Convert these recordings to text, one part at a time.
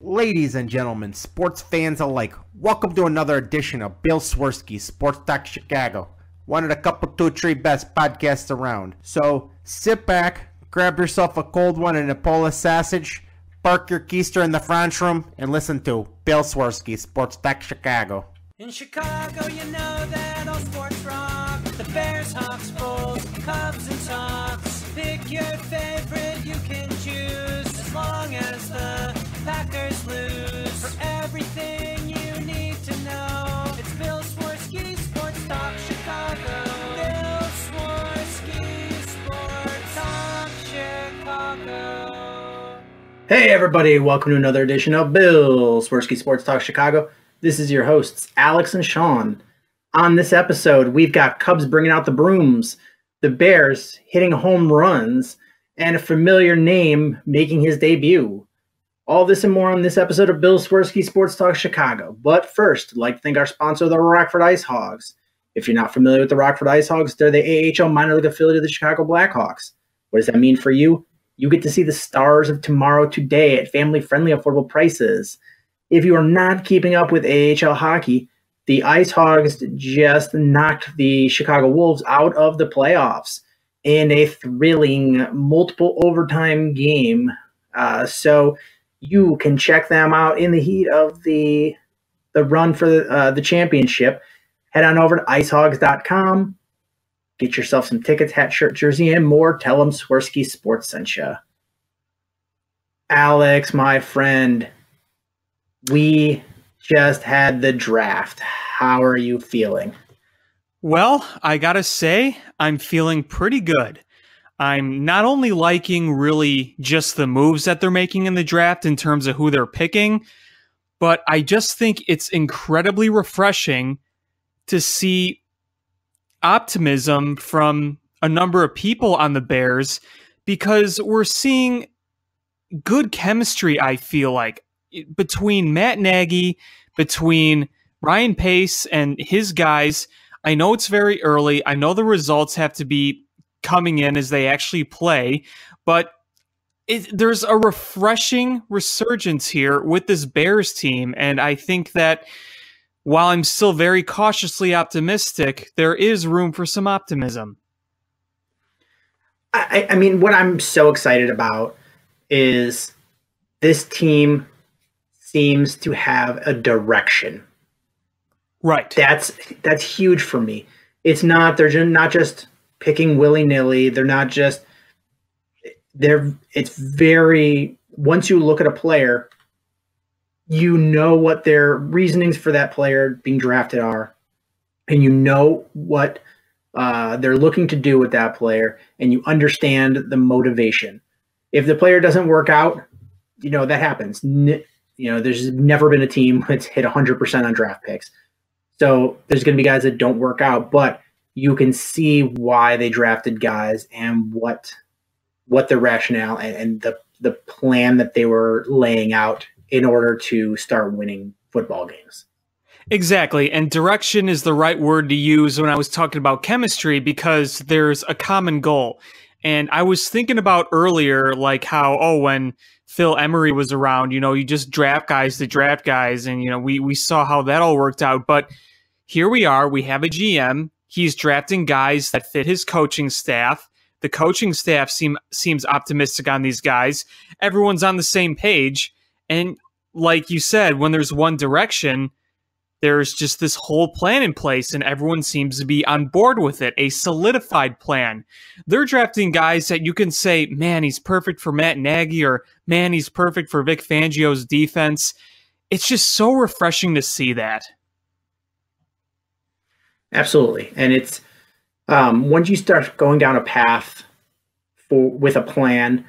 Ladies and gentlemen, sports fans alike, welcome to another edition of Bill Swerski Sports Talk Chicago, one of the couple, two, three best podcasts around. So sit back, grab yourself a cold one and a Polish sausage, park your keister in the French room, and listen to Bill Swerski Sports Talk Chicago. In Chicago, you know that all sports rock. The Bears, Hawks, Bulls, Cubs, and Sox. Pick your favorite, you can choose, as long as the Packers lose. For everything you need to know, it's Bill Swerski Sports Talk Chicago. Bill Swerski Sports Talk Chicago. Hey everybody, welcome to another edition of Bill Swerski Sports Talk Chicago. This is your hosts, Alex and Sean. On this episode, we've got Cubs bringing out the brooms, the Bears hitting home runs, and a familiar name making his debut. All this and more on this episode of Bill Swerski Sports Talk Chicago. But first, I'd like to thank our sponsor, the Rockford IceHogs. If you're not familiar with the Rockford IceHogs, they're the AHL minor league affiliate of the Chicago Blackhawks. What does that mean for you? You get to see the stars of tomorrow today at family-friendly, affordable prices. If you are not keeping up with AHL hockey, the IceHogs just knocked the Chicago Wolves out of the playoffs in a thrilling multiple overtime game. So you can check them out in the heat of the run for the championship. Head on over to icehogs.com. Get yourself some tickets, hat, shirt, jersey, and more. Tell them Swerski Sports sent you. Alex, my friend, we just had the draft. How are you feeling? Well, I gotta say, I'm feeling pretty good. I'm not only liking really just the moves that they're making in the draft in terms of who they're picking, but I just think it's incredibly refreshing to see optimism from a number of people on the Bears, because we're seeing good chemistry, I feel like, between Matt Nagy, between Ryan Pace and his guys. I know it's very early. I know the results have to be coming in as they actually play, but there's a refreshing resurgence here with this Bears team, and I think that while I'm still very cautiously optimistic, there is room for some optimism. I mean, what I'm so excited about is this team seems to have a direction. Right. That's huge for me. They're not just picking willy-nilly. It's very, once you look at a player, you know what their reasonings for that player being drafted are, and you know what they're looking to do with that player, and you understand the motivation. If the player doesn't work out, that happens. There's never been a team that's hit 100% on draft picks. So there's going to be guys that don't work out, but you can see why they drafted guys and what the rationale and the plan that they were laying out in order to start winning football games. Exactly. And direction is the right word to use when I was talking about chemistry, because there's a common goal. And I was thinking about earlier, like how, when Phil Emery was around, you just draft guys to draft guys. And, we saw how that all worked out. But here we are. We have a GM. He's drafting guys that fit his coaching staff. The coaching staff seems optimistic on these guys. Everyone's on the same page. And like you said, when there's one direction, there's just this whole plan in place, and everyone seems to be on board with it, a solidified plan. They're drafting guys that you can say, man, he's perfect for Matt Nagy, or man, he's perfect for Vic Fangio's defense. It's just so refreshing to see that. Absolutely. And it's once you start going down a path with a plan,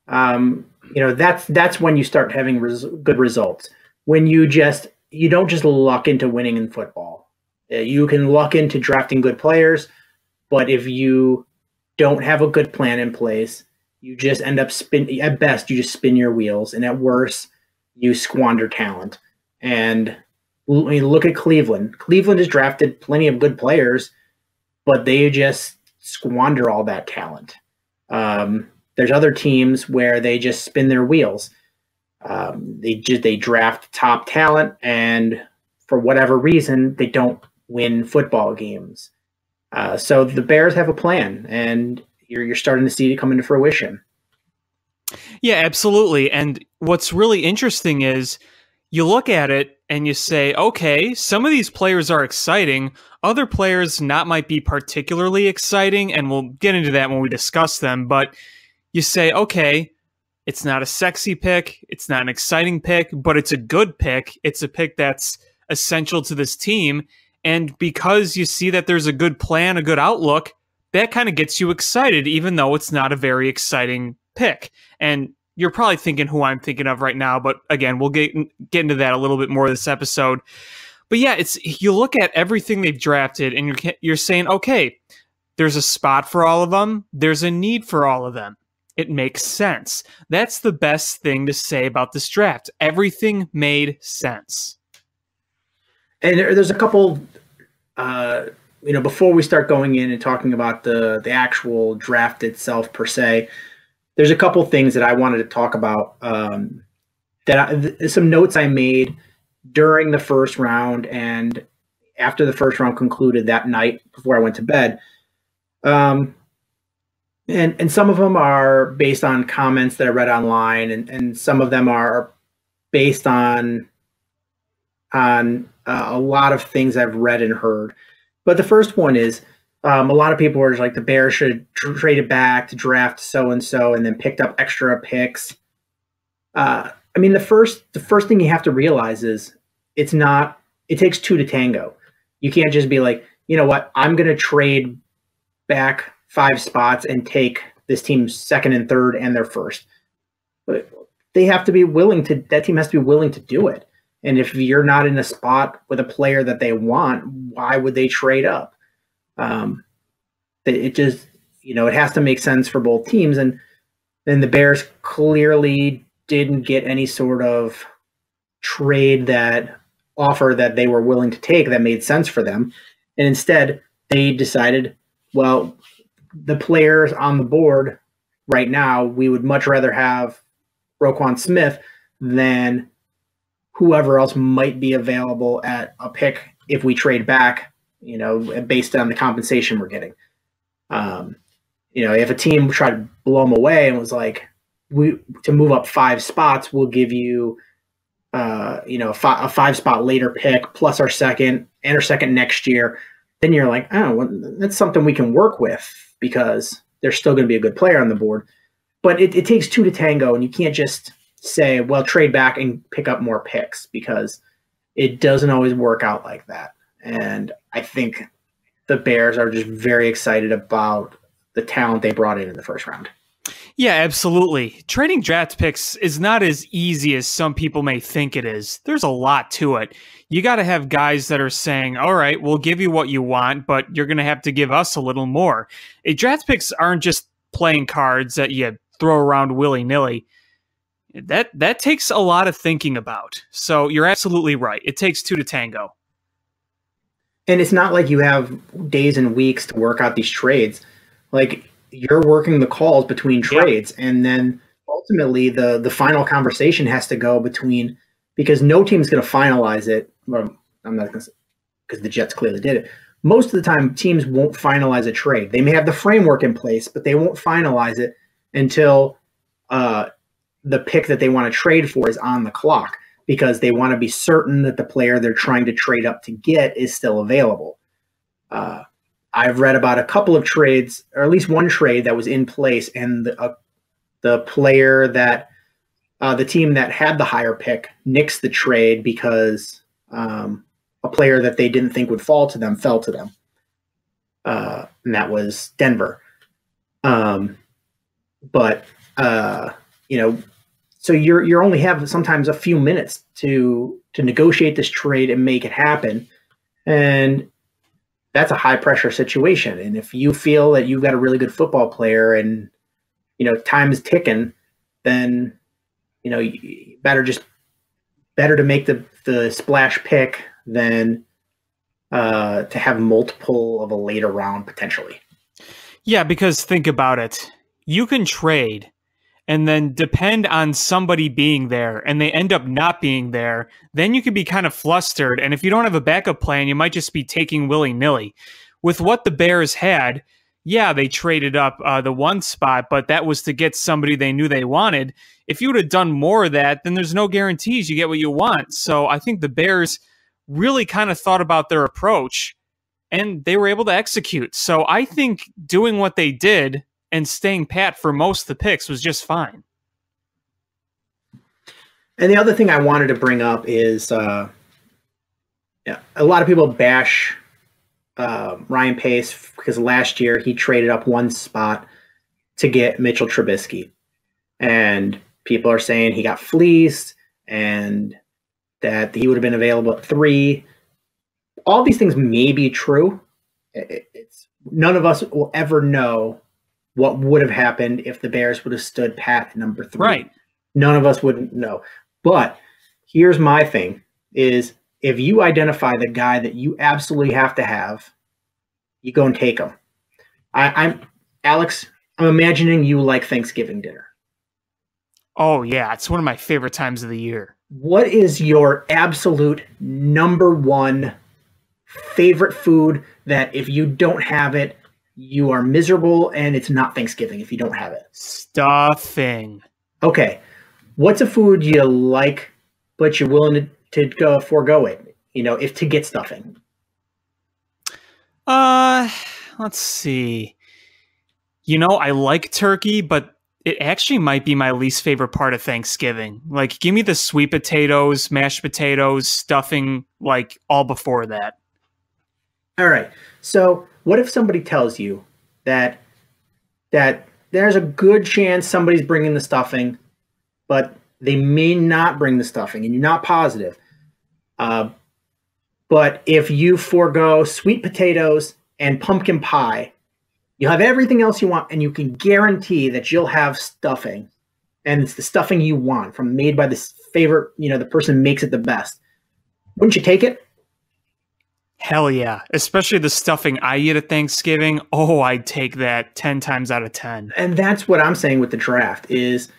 that's when you start having good results. When you don't just luck into winning in football. You can luck into drafting good players, but if you don't have a good plan in place, you just end up at best, you just spin your wheels, and at worst, you squander talent. And look at Cleveland. Cleveland has drafted plenty of good players, but they just squander all that talent. There's other teams where they just spin their wheels. They draft top talent, and for whatever reason, they don't win football games. So the Bears have a plan, and you're starting to see it come into fruition. Yeah, absolutely. And what's really interesting is you look at it and you say, okay, some of these players are exciting. Other players might be particularly exciting, and we'll get into that when we discuss them. But you say, okay, it's not a sexy pick. It's not an exciting pick, but it's a good pick. It's a pick that's essential to this team. And because you see that there's a good plan, a good outlook, that kind of gets you excited, even though it's not a very exciting pick. And you're probably thinking who I'm thinking of right now, but again, we'll get into that a little bit more this episode. But yeah, you look at everything they've drafted and you're saying, okay, there's a spot for all of them. There's a need for all of them. It makes sense. That's the best thing to say about this draft. Everything made sense. And there's a couple, before we start going in and talking about the actual draft itself per se, there's a couple things that I wanted to talk about. Some notes I made during the first round and after the first round concluded that night before I went to bed. And some of them are based on comments that I read online, and some of them are based on a lot of things I've read and heard. But the first one is a lot of people were like, the Bears should trade it back to draft so-and-so and then picked up extra picks. I mean, the first thing you have to realize is it takes two to tango. You can't just be like, you know what, I'm going to trade back 5 spots and take this team's second and third and their first. But they have to be willing to, that team has to be willing to do it. And if you're not in a spot with a player that they want, why would they trade up? It just, it has to make sense for both teams. And then the Bears clearly didn't get any sort of trade offer that they were willing to take that made sense for them. And instead they decided, well, the players on the board right now, we would much rather have Roquan Smith than whoever else might be available at a pick if we trade back, based on the compensation we're getting. If a team tried to blow them away and was like, to move up 5 spots, we'll give you, a 5-spot later pick plus our second and our second next year, then you're like, oh, well, that's something we can work with because there's still going to be a good player on the board. But it takes 2 to tango, and you can't just say, well, trade back and pick up more picks, because it doesn't always work out like that. And I think the Bears are just very excited about the talent they brought in the first round. Yeah, absolutely. Trading draft picks is not as easy as some people may think it is. There's a lot to it. You got to have guys that are saying, all right, we'll give you what you want, but you're going to have to give us a little more. Draft picks aren't just playing cards that you throw around willy-nilly. That takes a lot of thinking about. So you're absolutely right. It takes 2 to tango. And it's not like you have days and weeks to work out these trades. Like, you're working the calls between trades, and then ultimately the final conversation has to go between, because no team's going to finalize it. Well, I'm not going to, because the Jets clearly did it. Most of the time, teams won't finalize a trade. They may have the framework in place, but they won't finalize it until the pick that they want to trade for is on the clock, because they want to be certain that the player they're trying to trade up to get is still available. I've read about a couple of trades, or at least one trade that was in place, and the player that the team that had the higher pick nixed the trade because a player that they didn't think would fall to them fell to them, and that was Denver. So you're only have sometimes a few minutes to negotiate this trade and make it happen, and that's a high pressure situation. And if you feel that you've got a really good football player and, time is ticking, then, better to make the splash pick than to have multiple of a later round potentially. Yeah, because think about it. You can trade and then depend on somebody being there and they end up not being there, then you could be kind of flustered. And if you don't have a backup plan, you might just be taking willy-nilly. With what the Bears had, yeah, they traded up the one spot, but that was to get somebody they knew they wanted. If you would have done more of that, then there's no guarantees you get what you want. So I think the Bears really kind of thought about their approach, and they were able to execute. So I think doing what they did and staying pat for most of the picks was just fine. And the other thing I wanted to bring up is a lot of people bash Ryan Pace because last year he traded up one spot to get Mitchell Trubisky. And people are saying he got fleeced and that he would have been available at 3. All these things may be true. None of us will ever know what would have happened if the Bears would have stood pat at number 3. Right. None of us would know. But here's my thing is if you identify the guy that you absolutely have to have, you go and take him. Alex, I'm imagining you like Thanksgiving dinner. Oh, yeah. It's one of my favorite times of the year. What is your absolute number one favorite food that if you don't have it, you are miserable and it's not Thanksgiving if you don't have it? Stuffing. Okay. What's a food you like, but you're willing to go forego it, if to get stuffing? Let's see. I like turkey, but it actually might be my least favorite part of Thanksgiving. Like, give me the sweet potatoes, mashed potatoes, stuffing, like all before that. All right. So what if somebody tells you that there's a good chance somebody's bringing the stuffing, but they may not bring the stuffing, and you're not positive. But if you forego sweet potatoes and pumpkin pie, you'll have everything else you want, and you can guarantee that you'll have stuffing, and it's the stuffing you want made by this favorite, the person who makes it the best. Wouldn't you take it? Hell yeah. Especially the stuffing I eat at Thanksgiving. Oh, I'd take that 10 times out of 10. And that's what I'm saying with the draft is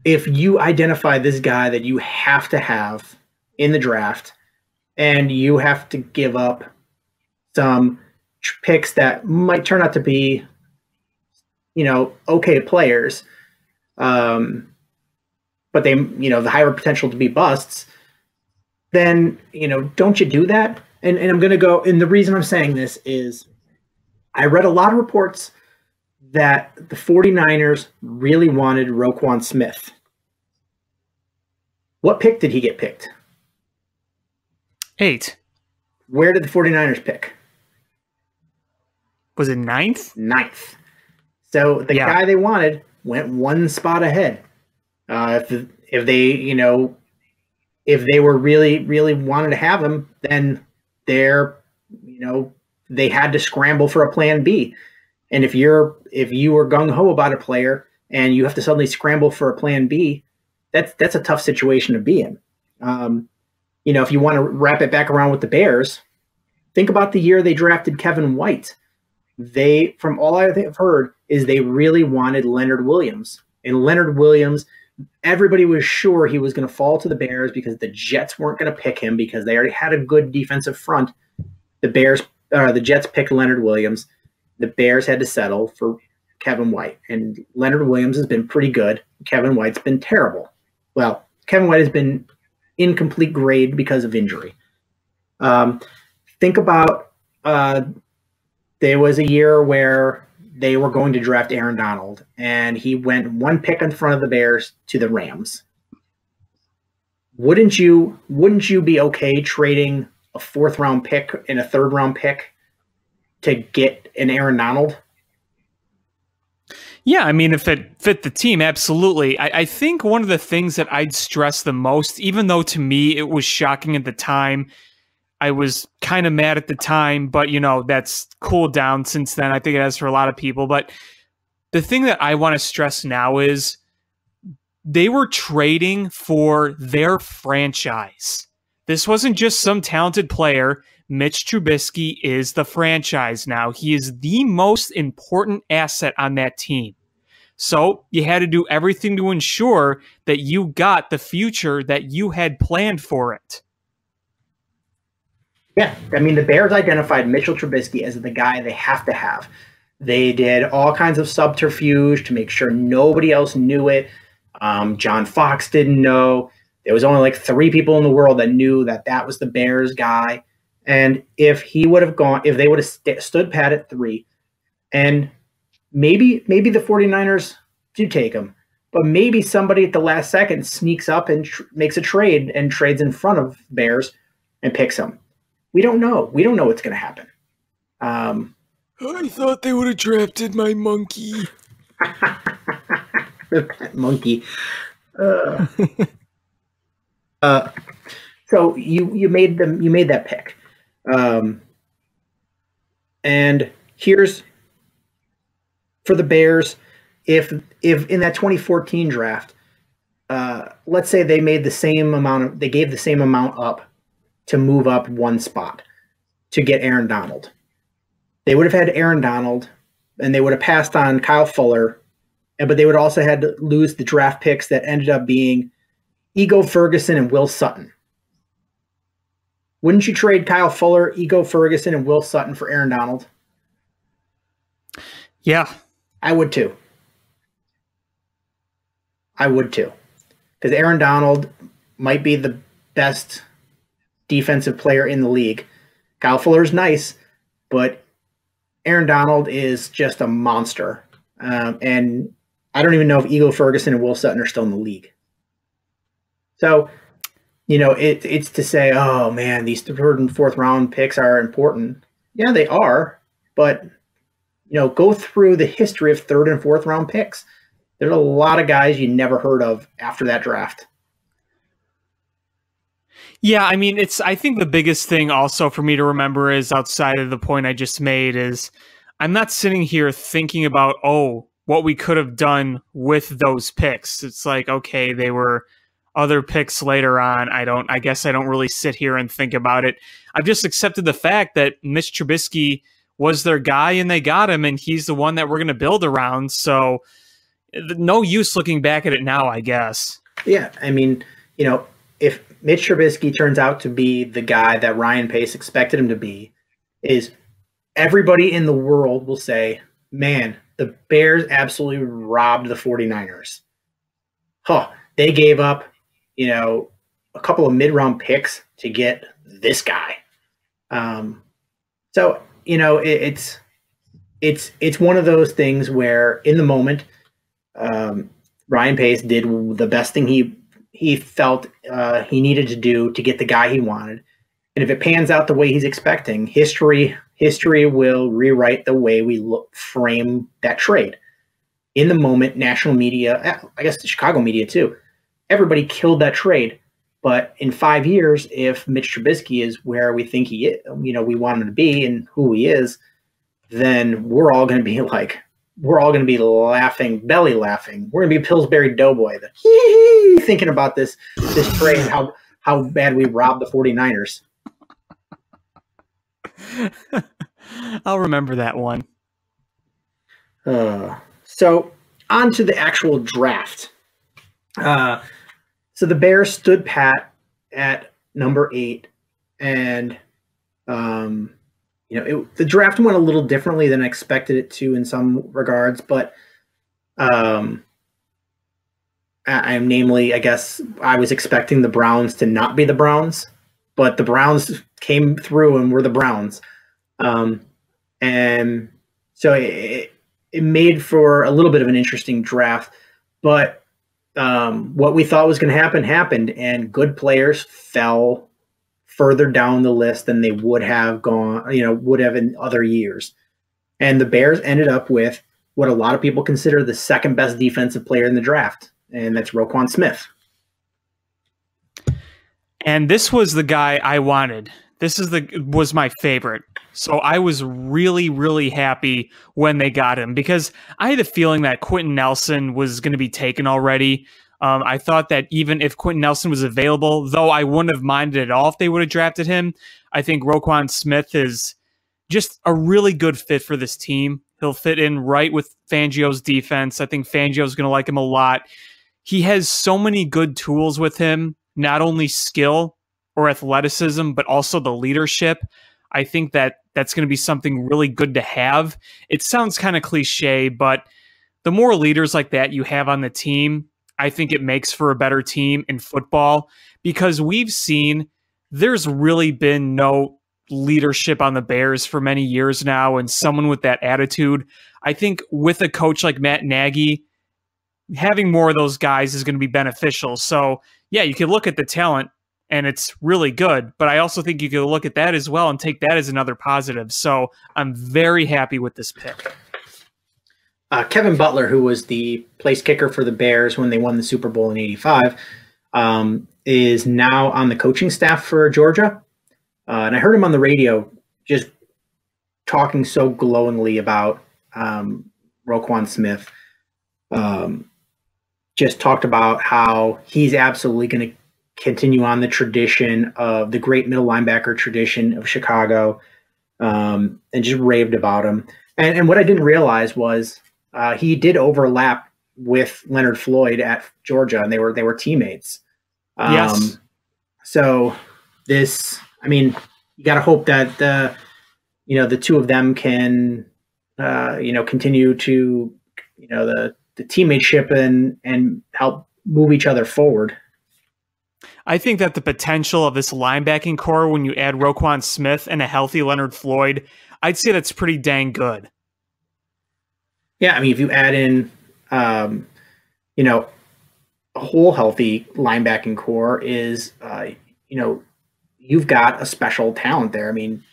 if you identify this guy that you have to have in the draft and you have to give up some picks that might turn out to be, okay players, but they, the higher potential to be busts, then, don't you do that? And I'm going to go, and the reason I'm saying this is I read a lot of reports that the 49ers really wanted Roquan Smith. What pick did he get picked? 8. Where did the 49ers pick? Was it 9th? 9th. So the guy they wanted went one spot ahead. If they were really wanted to have him, then they had to scramble for a plan B. And if you were gung-ho about a player and you have to suddenly scramble for a plan B, that's a tough situation to be in. If you want to wrap it back around with the Bears, think about the year they drafted Kevin White. From all I've heard, is they really wanted Leonard Williams. And Leonard Williams, everybody was sure he was going to fall to the Bears because the Jets weren't going to pick him because they already had a good defensive front. The Jets picked Leonard Williams. The Bears had to settle for Kevin White. And Leonard Williams has been pretty good. Kevin White's been terrible. Well, Kevin White has been incomplete grade because of injury. Think about there was a year where they were going to draft Aaron Donald, and he went one pick in front of the Bears to the Rams. Wouldn't you be okay trading a 4th-round pick and a 3rd-round pick to get an Aaron Donald? Yeah, I mean, if it fit the team, absolutely. I think one of the things that I'd stress the most, even though to me it was shocking at the time, I was kind of mad at the time, but, that's cooled down since then. I think it has for a lot of people. But the thing that I want to stress now is they were trading for their franchise. This wasn't just some talented player. Mitch Trubisky is the franchise now. He is the most important asset on that team. So you had to do everything to ensure that you got the future that you had planned for it. Yeah, I mean, the Bears identified Mitchell Trubisky as the guy they have to have. They did all kinds of subterfuge to make sure nobody else knew it. John Fox didn't know. There was only like 3 people in the world that knew that that was the Bears guy. And if he would have gone, if they would have stood pat at 3, and maybe the 49ers do take him, but maybe somebody at the last second sneaks up and makes a trade and trades in front of Bears and picks him. We don't know. We don't know what's going to happen. I thought they would have drafted my monkey. That monkey. So you made that pick. And here's for the Bears, if in that 2014 draft, let's say they gave the same amount up to move up 1 spot to get Aaron Donald. They would have had Aaron Donald, and they would have passed on Kyle Fuller, but they would also had to lose the draft picks that ended up being Ego Ferguson and Will Sutton. Wouldn't you trade Kyle Fuller, Ego Ferguson, and Will Sutton for Aaron Donald? Yeah. I would too. Because Aaron Donald might be the best defensive player in the league. Kyle Fuller's nice, but Aaron Donald is just a monster. And I don't even know if Ego Ferguson and Will Sutton are still in the league. So, it's to say, oh man, these 3rd and 4th round picks are important. Yeah, they are. But, go through the history of 3rd and 4th round picks. There's a lot of guys you never heard of after that draft. Yeah, I mean, I think the biggest thing also for me to remember is, outside of the point I just made, is I'm not sitting here thinking about, what we could have done with those picks. It's like, okay, they were other picks later on. I guess I don't really sit here and think about it. I've just accepted the fact that Mitch Trubisky was their guy and they got him, and he's the one that we're going to build around. So no use looking back at it now, I guess. Yeah, I mean, if Mitch Trubisky turns out to be the guy that Ryan Pace expected him to be, is everybody in the world will say, man, the Bears absolutely robbed the 49ers. They gave up, a couple of mid-round picks to get this guy. So, it's one of those things where in the moment, Ryan Pace did the best thing he felt he needed to do to get the guy he wanted. And if it pans out the way he's expecting, history will rewrite the way we frame that trade. In the moment, national media, I guess the Chicago media too, everybody killed that trade. But in 5 years, if Mitch Trubisky is where we think he is, we want him to be and who he is, then we're all going to be laughing, belly laughing. We're going to be Pillsbury Doughboy, thinking about this trade and how bad we robbed the 49ers. I'll remember that one. So on to the actual draft. So the Bears stood pat at number 8, and the draft went a little differently than I expected it to in some regards, but I guess I was expecting the Browns to not be the Browns, but the Browns came through and were the Browns. And so it made for a little bit of an interesting draft, but what we thought was going to happen happened, and good players fell further down the list than they would have in other years. And the Bears ended up with what a lot of people consider the 2nd best defensive player in the draft, and that's Roquan Smith. And this was the guy I wanted. Was my favorite. So I was really, really happy when they got him, because I had a feeling that Quentin Nelson was going to be taken already. I thought that even if Quentin Nelson was available, though I wouldn't have minded at all if they would have drafted him, I think Roquan Smith is just a really good fit for this team. He'll fit in right with Fangio's defense. I think Fangio's going to like him a lot. He has so many good tools with him, not only skill or athleticism, but also the leadership. I think that that's going to be something really good to have. It sounds kind of cliche, but the more leaders like that you have on the team, I think it makes for a better team in football, because we've seen there's really been no leadership on the Bears for many years now, and someone with that attitude. I think with a coach like Matt Nagy, having more of those guys is going to be beneficial. So yeah, you can look at the talent and it's really good, but I also think you can look at that as well and take that as another positive. So I'm very happy with this pick. Kevin Butler, who was the place kicker for the Bears when they won the Super Bowl in '85, is now on the coaching staff for Georgia. And I heard him on the radio just talking so glowingly about Roquan Smith. Just talked about how he's absolutely going to continue on the tradition of the great middle linebacker tradition of Chicago, and just raved about him. And what I didn't realize was he did overlap with Leonard Floyd at Georgia, and they were teammates. Yes. So this, I mean, you got to hope that the two of them can continue to the teammateship and help move each other forward. I think that the potential of this linebacking core, when you add Roquan Smith and a healthy Leonard Floyd, I'd say that's pretty dang good. Yeah, I mean, if you add in, a whole healthy linebacking core is, you've got a special talent there. I mean,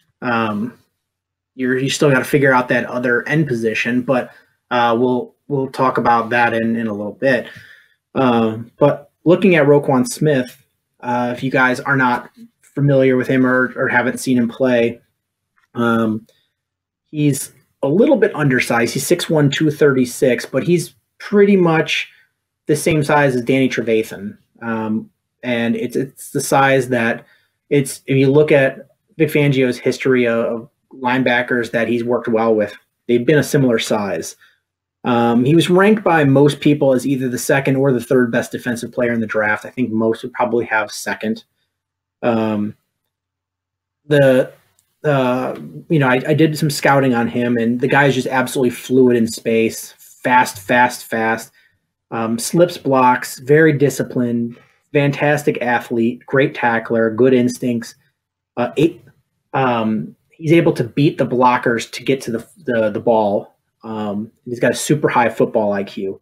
you still got to figure out that other end position, but we'll talk about that in a little bit. But looking at Roquan Smith, if you guys are not familiar with him or haven't seen him play, he's a little bit undersized. He's 6'1", 236, but he's pretty much the same size as Danny Trevathan. And it's the size that if you look at Vic Fangio's history of linebackers that he's worked well with, they've been a similar size. He was ranked by most people as either the second or the third best defensive player in the draft. I think most would probably have second. I did some scouting on him, and the guy is just absolutely fluid in space, fast, slips blocks, very disciplined, fantastic athlete, great tackler, good instincts. He's able to beat the blockers to get to the ball. He's got a super high football IQ.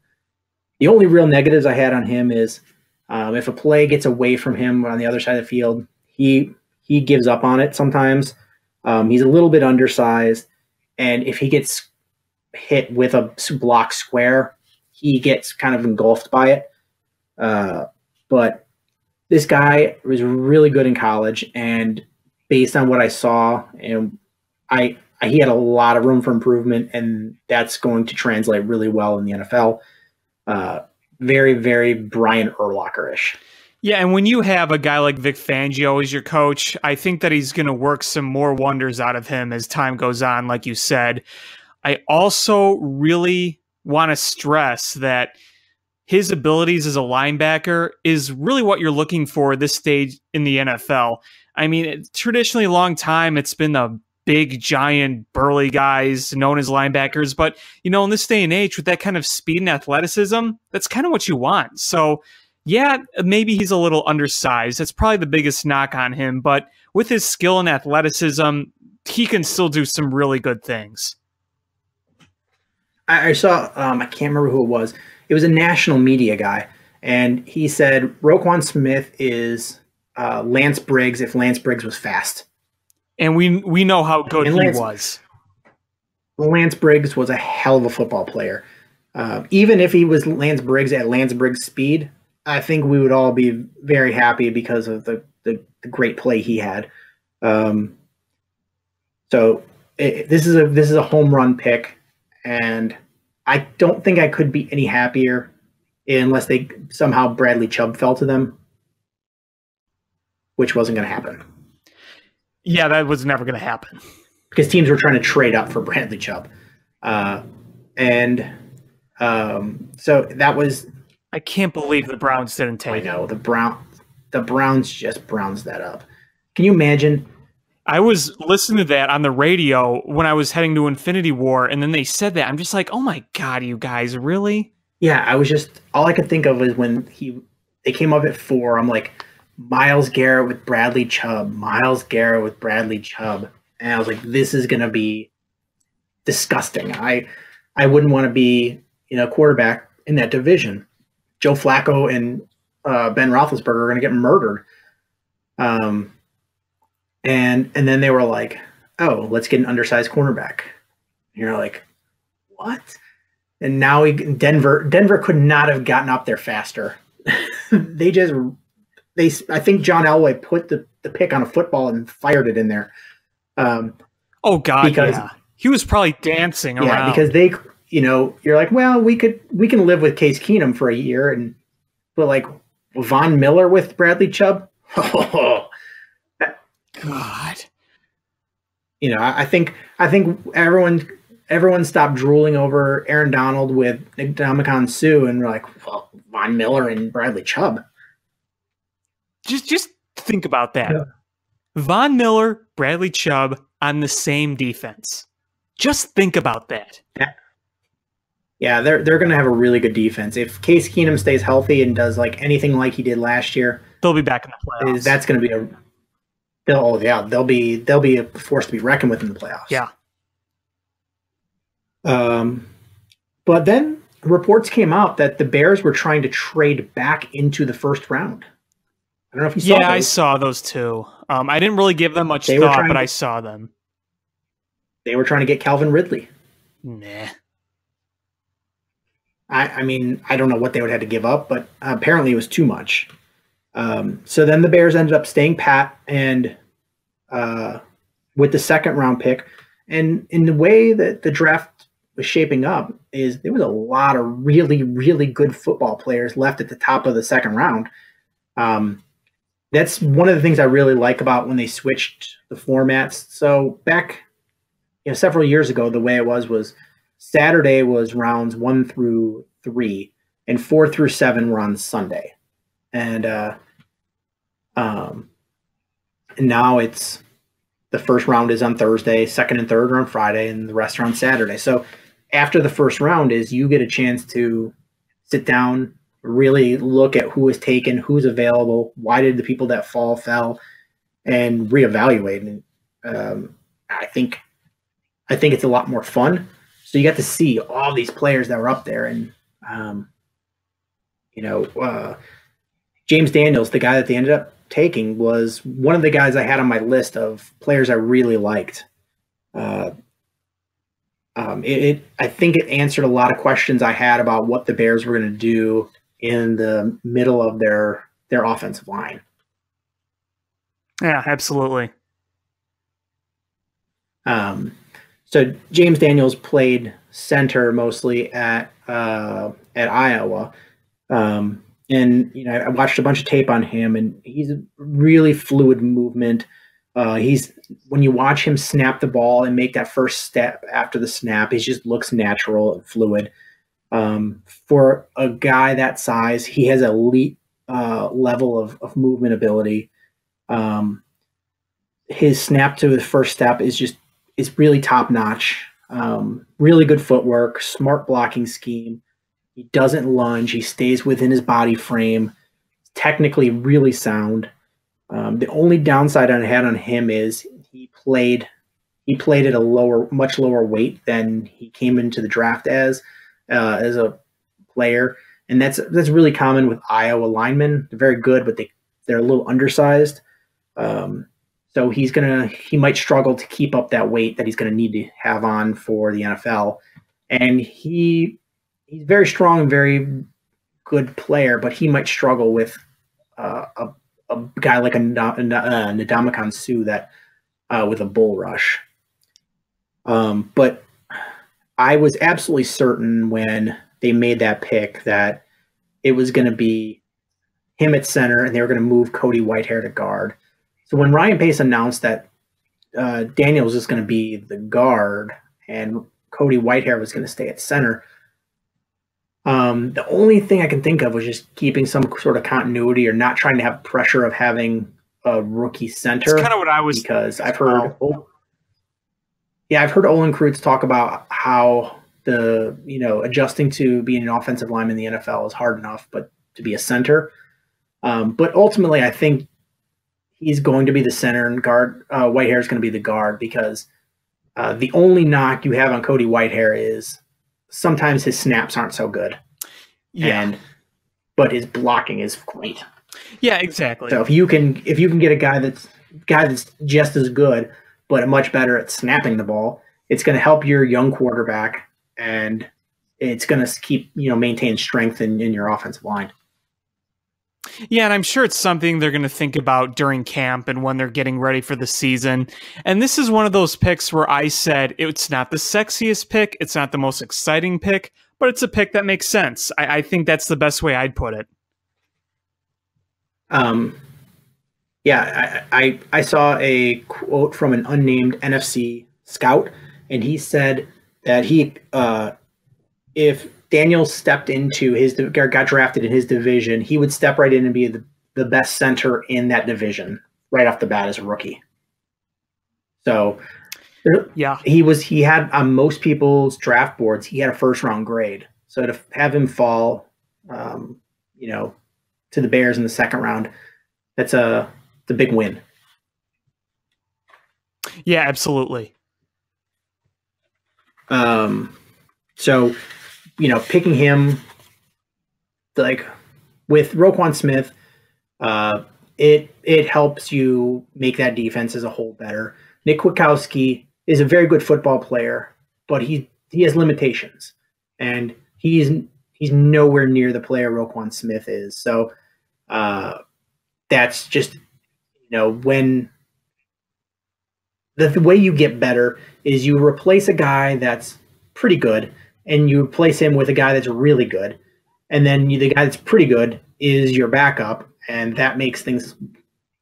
The only real negatives I had on him is if a play gets away from him on the other side of the field, he gives up on it sometimes. He's a little bit undersized, and if he gets hit with a block square, he gets kind of engulfed by it. But this guy was really good in college, and based on what I saw, and he had a lot of room for improvement, and that's going to translate really well in the NFL. Very, very Brian Urlacher-ish. Yeah, and when you have a guy like Vic Fangio as your coach, I think that he's going to work some more wonders out of him as time goes on, like you said. I also really want to stress that his abilities as a linebacker is really what you're looking for at this stage in the NFL. I mean, traditionally, a long time, it's been the big, giant, burly guys known as linebackers. But, in this day and age, with that kind of speed and athleticism, that's kind of what you want. So, yeah, maybe he's a little undersized. That's probably the biggest knock on him. But with his skill and athleticism, he can still do some really good things. I saw, I can't remember who it was. It was a national media guy. And he said, Roquan Smith is Lance Briggs if Lance Briggs was fast. And we know how good he was. Lance Briggs was a hell of a football player. Even if he was Lance Briggs at Lance Briggs speed, I think we would all be very happy because of the great play he had. So this is a home run pick, and I don't think I could be any happier unless they somehow Bradley Chubb fell to them, which wasn't going to happen. Yeah, that was never going to happen. Because teams were trying to trade up for Bradley Chubb. And so that was. I can't believe the Browns didn't take I know the Browns just Browns that up. Can you imagine? I was listening to that on the radio when I was heading to Infinity War, and then they said that. I'm just like, oh my God, you guys, really? Yeah, I was just, all I could think of was when they came up at 4, I'm like, Myles Garrett with Bradley Chubb, Myles Garrett with Bradley Chubb. And I was like, this is going to be disgusting. I wouldn't want to be, quarterback in that division. Joe Flacco and Ben Roethlisberger are going to get murdered. And then they were like, oh, let's get an undersized cornerback. And you're like, what? And now Denver could not have gotten up there faster. I think John Elway put the pick on a football and fired it in there. Oh God, yeah. He was probably dancing around. Yeah, because you're like, well, we can live with Case Keenum for a year, but like Von Miller with Bradley Chubb. God. I think everyone stopped drooling over Aaron Donald with Ndamukong Suh, and we're like, well, Von Miller and Bradley Chubb. Just think about that. Yeah. Von Miller, Bradley Chubb on the same defense. Just think about that. Yeah, they're going to have a really good defense. If Case Keenum stays healthy and does like anything like he did last year, they'll be back in the playoffs. That's going to be they'll be a force to be reckoned with in the playoffs. Yeah. But then reports came out that the Bears were trying to trade back into the first round. I don't know if you saw those. Yeah, I saw those too. I didn't really give them much thought, but I saw them. They were trying to get Calvin Ridley. Nah. I mean, I don't know what they would have to give up, but apparently it was too much. So then the Bears ended up staying pat and with the second round pick. And in the way that the draft was shaping up is there was a lot of really, really good football players left at the top of the second round. That's one of the things I really like about when they switched the formats. So back several years ago, the way it was Saturday was rounds 1 through 3, and 4 through 7 were on Sunday. And now it's the first round is on Thursday, second and third are on Friday, and the rest are on Saturday. So after the first round is you get a chance to sit down, really look at who is taken, who's available, why did the people that fell, and reevaluate. And I think it's a lot more fun. So you got to see all these players that were up there, and James Daniels, the guy that they ended up taking, was one of the guys I had on my list of players I really liked. I think it answered a lot of questions I had about what the Bears were going to do in the middle of their offensive line. Yeah, absolutely. So James Daniels played center mostly at Iowa. And I watched a bunch of tape on him, and he's a really fluid movement. When you watch him snap the ball and make that first step after the snap, he just looks natural and fluid. For a guy that size, he has elite level of movement ability. His snap to his first step is really top notch. Really good footwork, smart blocking scheme. He doesn't lunge. He stays within his body frame. Technically really sound. The only downside I had on him is he played at a much lower weight than he came into the draft as a player, and that's really common with Iowa linemen. They're very good, but they're a little undersized. So he might struggle to keep up that weight that he's going to need to have on for the NFL. And he's very strong and very good player, but he might struggle with a guy like a Ndamukong Suh that with a bull rush. But I was absolutely certain when they made that pick that it was going to be him at center and they were going to move Cody Whitehair to guard. So when Ryan Pace announced that Daniels is going to be the guard and Cody Whitehair was going to stay at center. The only thing I can think of was just keeping some sort of continuity or not trying to have pressure of having a rookie center. That's kind of what I was, because I've heard Olin Kreutz talk about how adjusting to being an offensive lineman in the NFL is hard enough, but to be a center. But ultimately, I think he's going to be the center and guard. Whitehair is going to be the guard because the only knock you have on Cody Whitehair is sometimes his snaps aren't so good. Yeah. But his blocking is great. Yeah, exactly. So if you can get a guy that's just as good, but much better at snapping the ball, it's going to help your young quarterback, and it's going to keep maintain strength in your offensive line. Yeah, and I'm sure it's something they're going to think about during camp and when they're getting ready for the season. And this is one of those picks where I said it's not the sexiest pick, it's not the most exciting pick, but it's a pick that makes sense. I think that's the best way I'd put it. Yeah, I saw a quote from an unnamed NFC scout, and he said that if Daniel got drafted in his division, he would step right in and be the best center in that division right off the bat as a rookie. So yeah, he had on most people's draft boards, he had a first round grade. So to have him fall, to the Bears in the second round, it's a big win. Yeah, absolutely. So, picking him, like with Roquan Smith, it helps you make that defense as a whole better. Nick Kwiatkowski is a very good football player, but he has limitations, and he's nowhere near the player Roquan Smith is. So that's just when the way you get better is you replace a guy that's pretty good and you replace him with a guy that's really good, and then the guy that's pretty good is your backup, and that makes things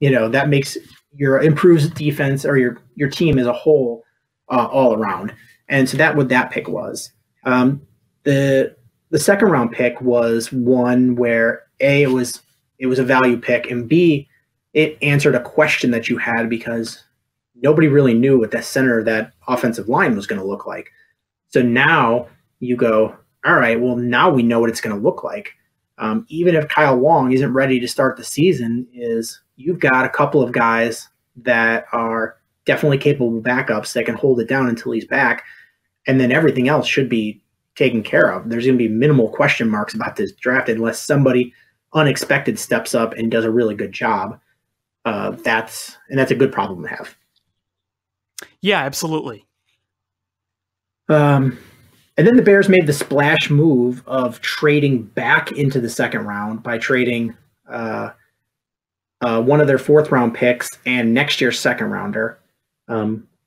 improves defense or your team as a whole all around. And so that what that pick was. The second round pick was one where it was a value pick, and B, it answered a question that you had because nobody really knew what that center of that offensive line was going to look like. So now you go, all right, well, now we know what it's going to look like. Even if Kyle Long isn't ready to start the season, you've got a couple of guys that are definitely capable backups that can hold it down until he's back, and then everything else should be taken care of. There's going to be minimal question marks about this draft unless somebody unexpected steps up and does a really good job. That's a good problem to have. Yeah, absolutely. And then the Bears made the splash move of trading back into the second round by trading one of their fourth round picks and next year's second rounder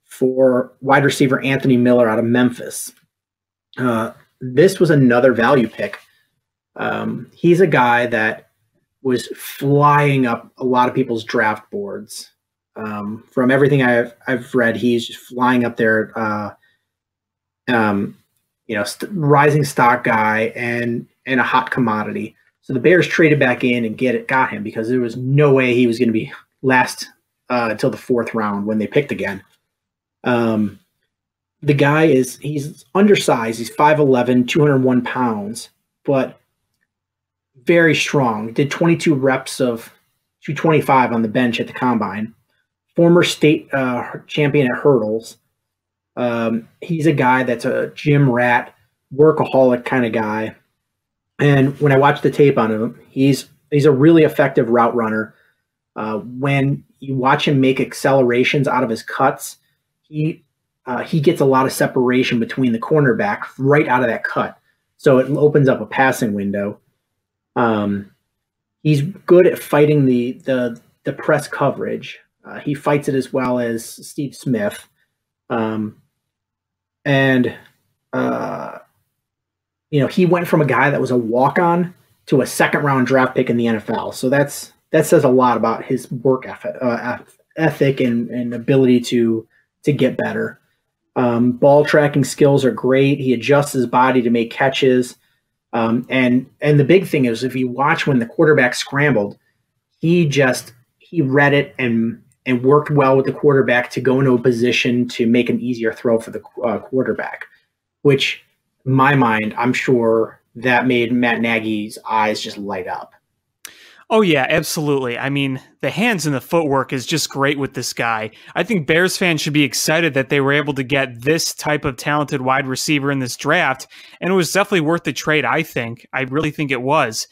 for wide receiver Anthony Miller out of Memphis. This was another value pick. He's a guy that was flying up a lot of people's draft boards. From everything I've read, he's just flying up there. Rising stock guy and a hot commodity. So the Bears traded back in and got him because there was no way he was going to be last until the fourth round when they picked again. The guy he's undersized. He's 5'11", 201 pounds, but very strong. Did 22 reps of 225 on the bench at the combine. Former state champion at hurdles. He's a guy that's a gym rat, workaholic kind of guy. And when I watch the tape on him, he's a really effective route runner. When you watch him make accelerations out of his cuts, he gets a lot of separation between the cornerback right out of that cut. So it opens up a passing window. He's good at fighting the press coverage. He fights it as well as Steve Smith. He went from a guy that was a walk-on to a second-round draft pick in the NFL. So that says a lot about his work ethic and ability to get better. Ball tracking skills are great. He adjusts his body to make catches. And the big thing is, if you watch when the quarterback scrambled, he read it and worked well with the quarterback to go into a position to make an easier throw for the quarterback, which in my mind, I'm sure that made Matt Nagy's eyes just light up. Oh, yeah, absolutely. I mean, the hands and the footwork is just great with this guy. I think Bears fans should be excited that they were able to get this type of talented wide receiver in this draft, and it was definitely worth the trade, I think. I really think it was.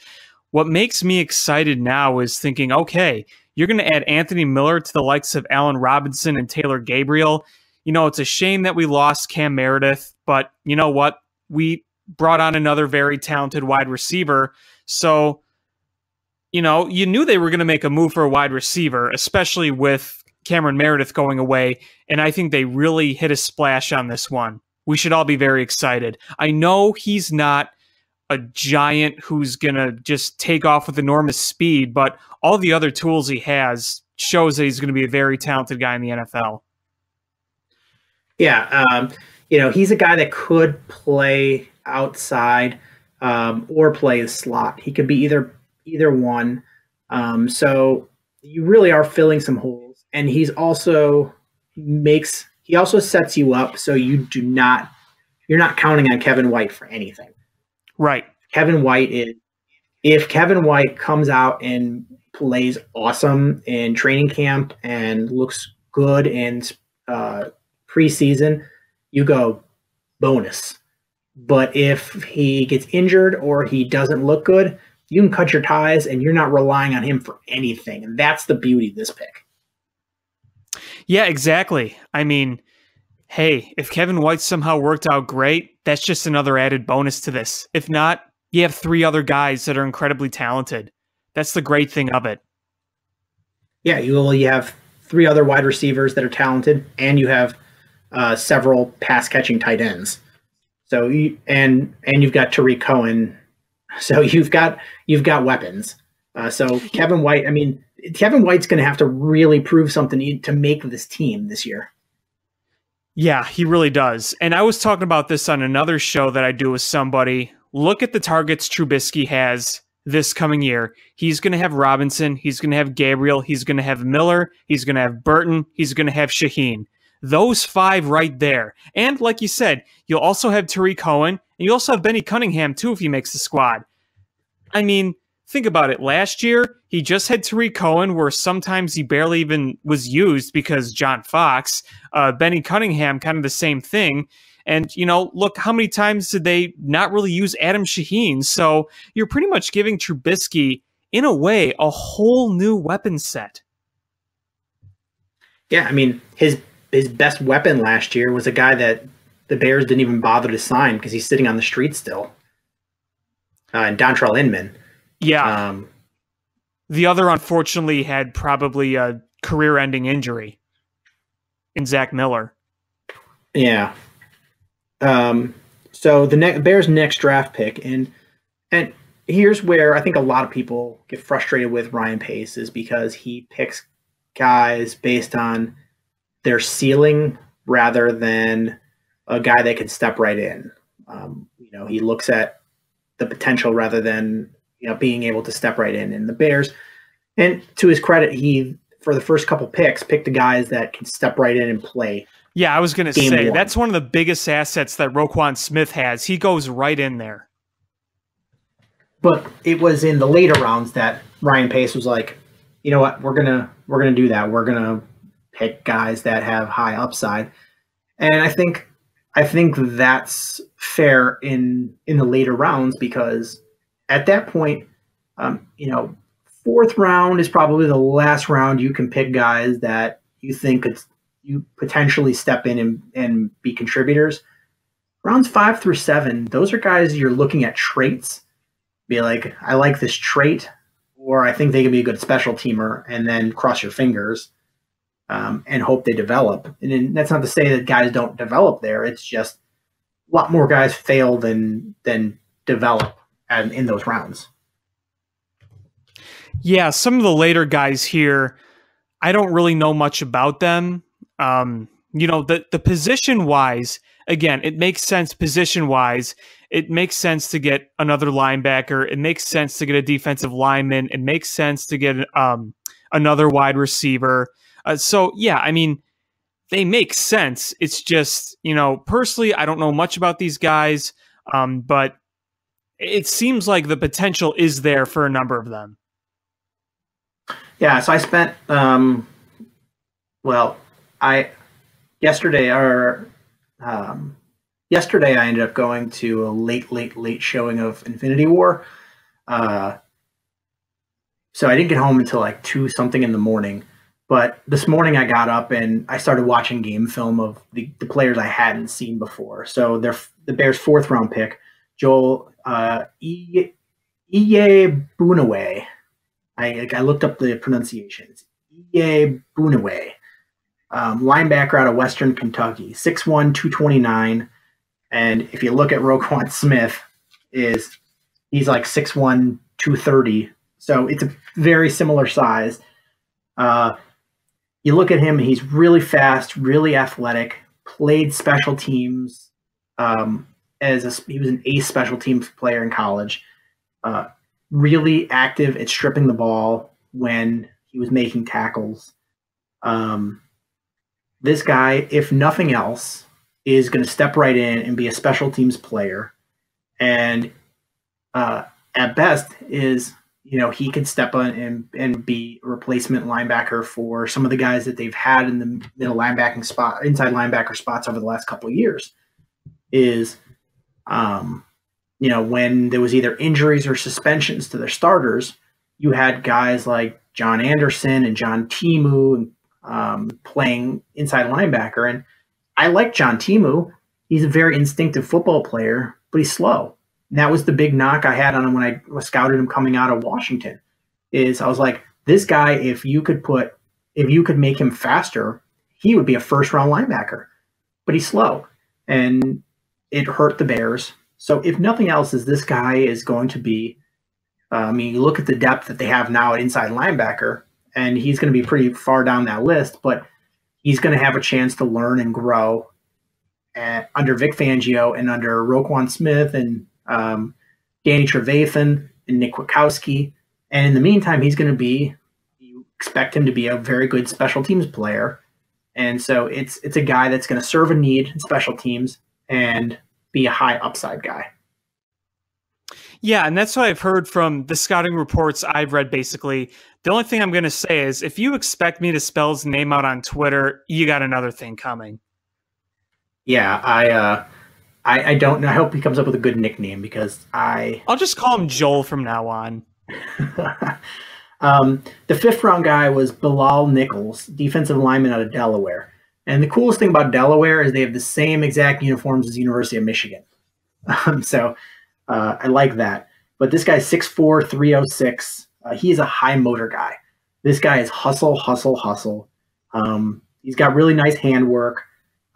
What makes me excited now is thinking, okay, you're going to add Anthony Miller to the likes of Allen Robinson and Taylor Gabriel. You know, it's a shame that we lost Cam Meredith, but you know what? We brought on another very talented wide receiver, so you know, you knew they were going to make a move for a wide receiver, especially with Cameron Meredith going away, and I think they really hit a splash on this one. We should all be very excited. I know he's not a giant who's going to just take off with enormous speed, but all the other tools he has shows that he's going to be a very talented guy in the NFL. Yeah, you know, he's a guy that could play outside or play the slot. He could be either one. So you really are filling some holes, and he also sets you up so you're not counting on Kevin White for anything. Right. If Kevin White comes out and plays awesome in training camp and looks good in preseason, you go bonus. But if he gets injured or he doesn't look good, you can cut your ties and you're not relying on him for anything. And that's the beauty of this pick. Yeah, exactly. I mean, hey, if Kevin White somehow worked out great, that's just another added bonus to this. If not, you have three other guys that are incredibly talented. That's the great thing of it. Yeah, you have three other wide receivers that are talented, and you have several pass-catching tight ends. So you've got Tariq Cohen. So you've got weapons. So Kevin White's going to have to really prove something to make this team this year. Yeah, he really does. And I was talking about this on another show that I do with somebody. Look at the targets Trubisky has this coming year. He's going to have Robinson. He's going to have Gabriel. He's going to have Miller. He's going to have Burton. He's going to have Shaheen. Those five right there. And like you said, you'll also have Tariq Cohen. And you also have Benny Cunningham, too, if he makes the squad. I mean, think about it. Last year, he just had Tariq Cohen, where sometimes he barely even was used because John Fox. Benny Cunningham, kind of the same thing. And, you know, look, how many times did they not really use Adam Shaheen? So you're pretty much giving Trubisky, in a way, a whole new weapon set. Yeah, I mean, his best weapon last year was a guy that the Bears didn't even bother to sign because he's sitting on the street still. And Dontrell Inman. Yeah. The other, unfortunately, had probably a career-ending injury in Zach Miller. Yeah. So the Bears' next draft pick, and here's where I think a lot of people get frustrated with Ryan Pace, is because he picks guys based on their ceiling rather than a guy that can step right in. He looks at the potential rather than being able to step right in. And the Bears, and to his credit, he for the first couple picks picked the guys that can step right in and play. Yeah, I was going to say that's one of the biggest assets that Roquan Smith has. He goes right in there. But it was in the later rounds that Ryan Pace was like, you know what, we're gonna do that. We're gonna pick guys that have high upside, and I think that's fair in the later rounds, because at that point, fourth round is probably the last round you can pick guys that you think you potentially step in and be contributors. Rounds 5 through 7, those are guys you're looking at traits. Be like, I like this trait, or I think they can be a good special teamer, and then cross your fingers and hope they develop. And that's not to say that guys don't develop there. It's just a lot more guys fail than develop in those rounds. Yeah, some of the later guys here, I don't really know much about them. the position wise, again, it makes sense position wise. It makes sense to get another linebacker. It makes sense to get a defensive lineman. It makes sense to get another wide receiver. So yeah, I mean, they make sense. It's just, personally, I don't know much about these guys, but it seems like the potential is there for a number of them. Yeah, so I spent, yesterday I ended up going to a late showing of Infinity War. So I didn't get home until like 2 something in the morning. But this morning I got up and I started watching game film of the players I hadn't seen before. So the Bears' 4th round pick, Joel Iyiegbuniwe. I looked up the pronunciations. Iyiegbuniwe. Linebacker out of Western Kentucky, 6'1", 229. And if you look at Roquan Smith, he's like 6'1", 230. So it's a very similar size. You look at him, he's really fast, really athletic, played special teams. He was an ace special teams player in college. Really active at stripping the ball when he was making tackles. This guy, if nothing else, is going to step right in and be a special teams player. And at best is, he could step on and be a replacement linebacker for some of the guys that they've had in the middle linebacking spot, inside linebacker spots over the last couple of years. When there was either injuries or suspensions to their starters, you had guys like John Anderson and John Timu playing inside linebacker. And I like John Timu. He's a very instinctive football player, but he's slow. And that was the big knock I had on him when I scouted him coming out of Washington. I was like, this guy, if you could make him faster, he would be a 1st-round linebacker. But he's slow, and it hurt the Bears. So if nothing else, this guy is going to be. You look at the depth that they have now at inside linebacker, and he's going to be pretty far down that list. But he's going to have a chance to learn and grow under Vic Fangio and under Roquan Smith and Danny Trevathan and Nick Kwiatkowski. And in the meantime, you expect him to be a very good special teams player. And so it's a guy that's going to serve a need in special teams and be a high upside guy. Yeah, and that's what I've heard from the scouting reports I've read, basically. The only thing I'm going to say is if you expect me to spell his name out on Twitter, you got another thing coming. Yeah, I don't know. I hope he comes up with a good nickname because I'll just call him Joel from now on. The 5th round guy was Bilal Nichols, defensive lineman out of Delaware. And the coolest thing about Delaware is they have the same exact uniforms as the University of Michigan. So I like that. But this guy's 6'4", 306. He's a high motor guy. This guy is hustle. He's got really nice handwork,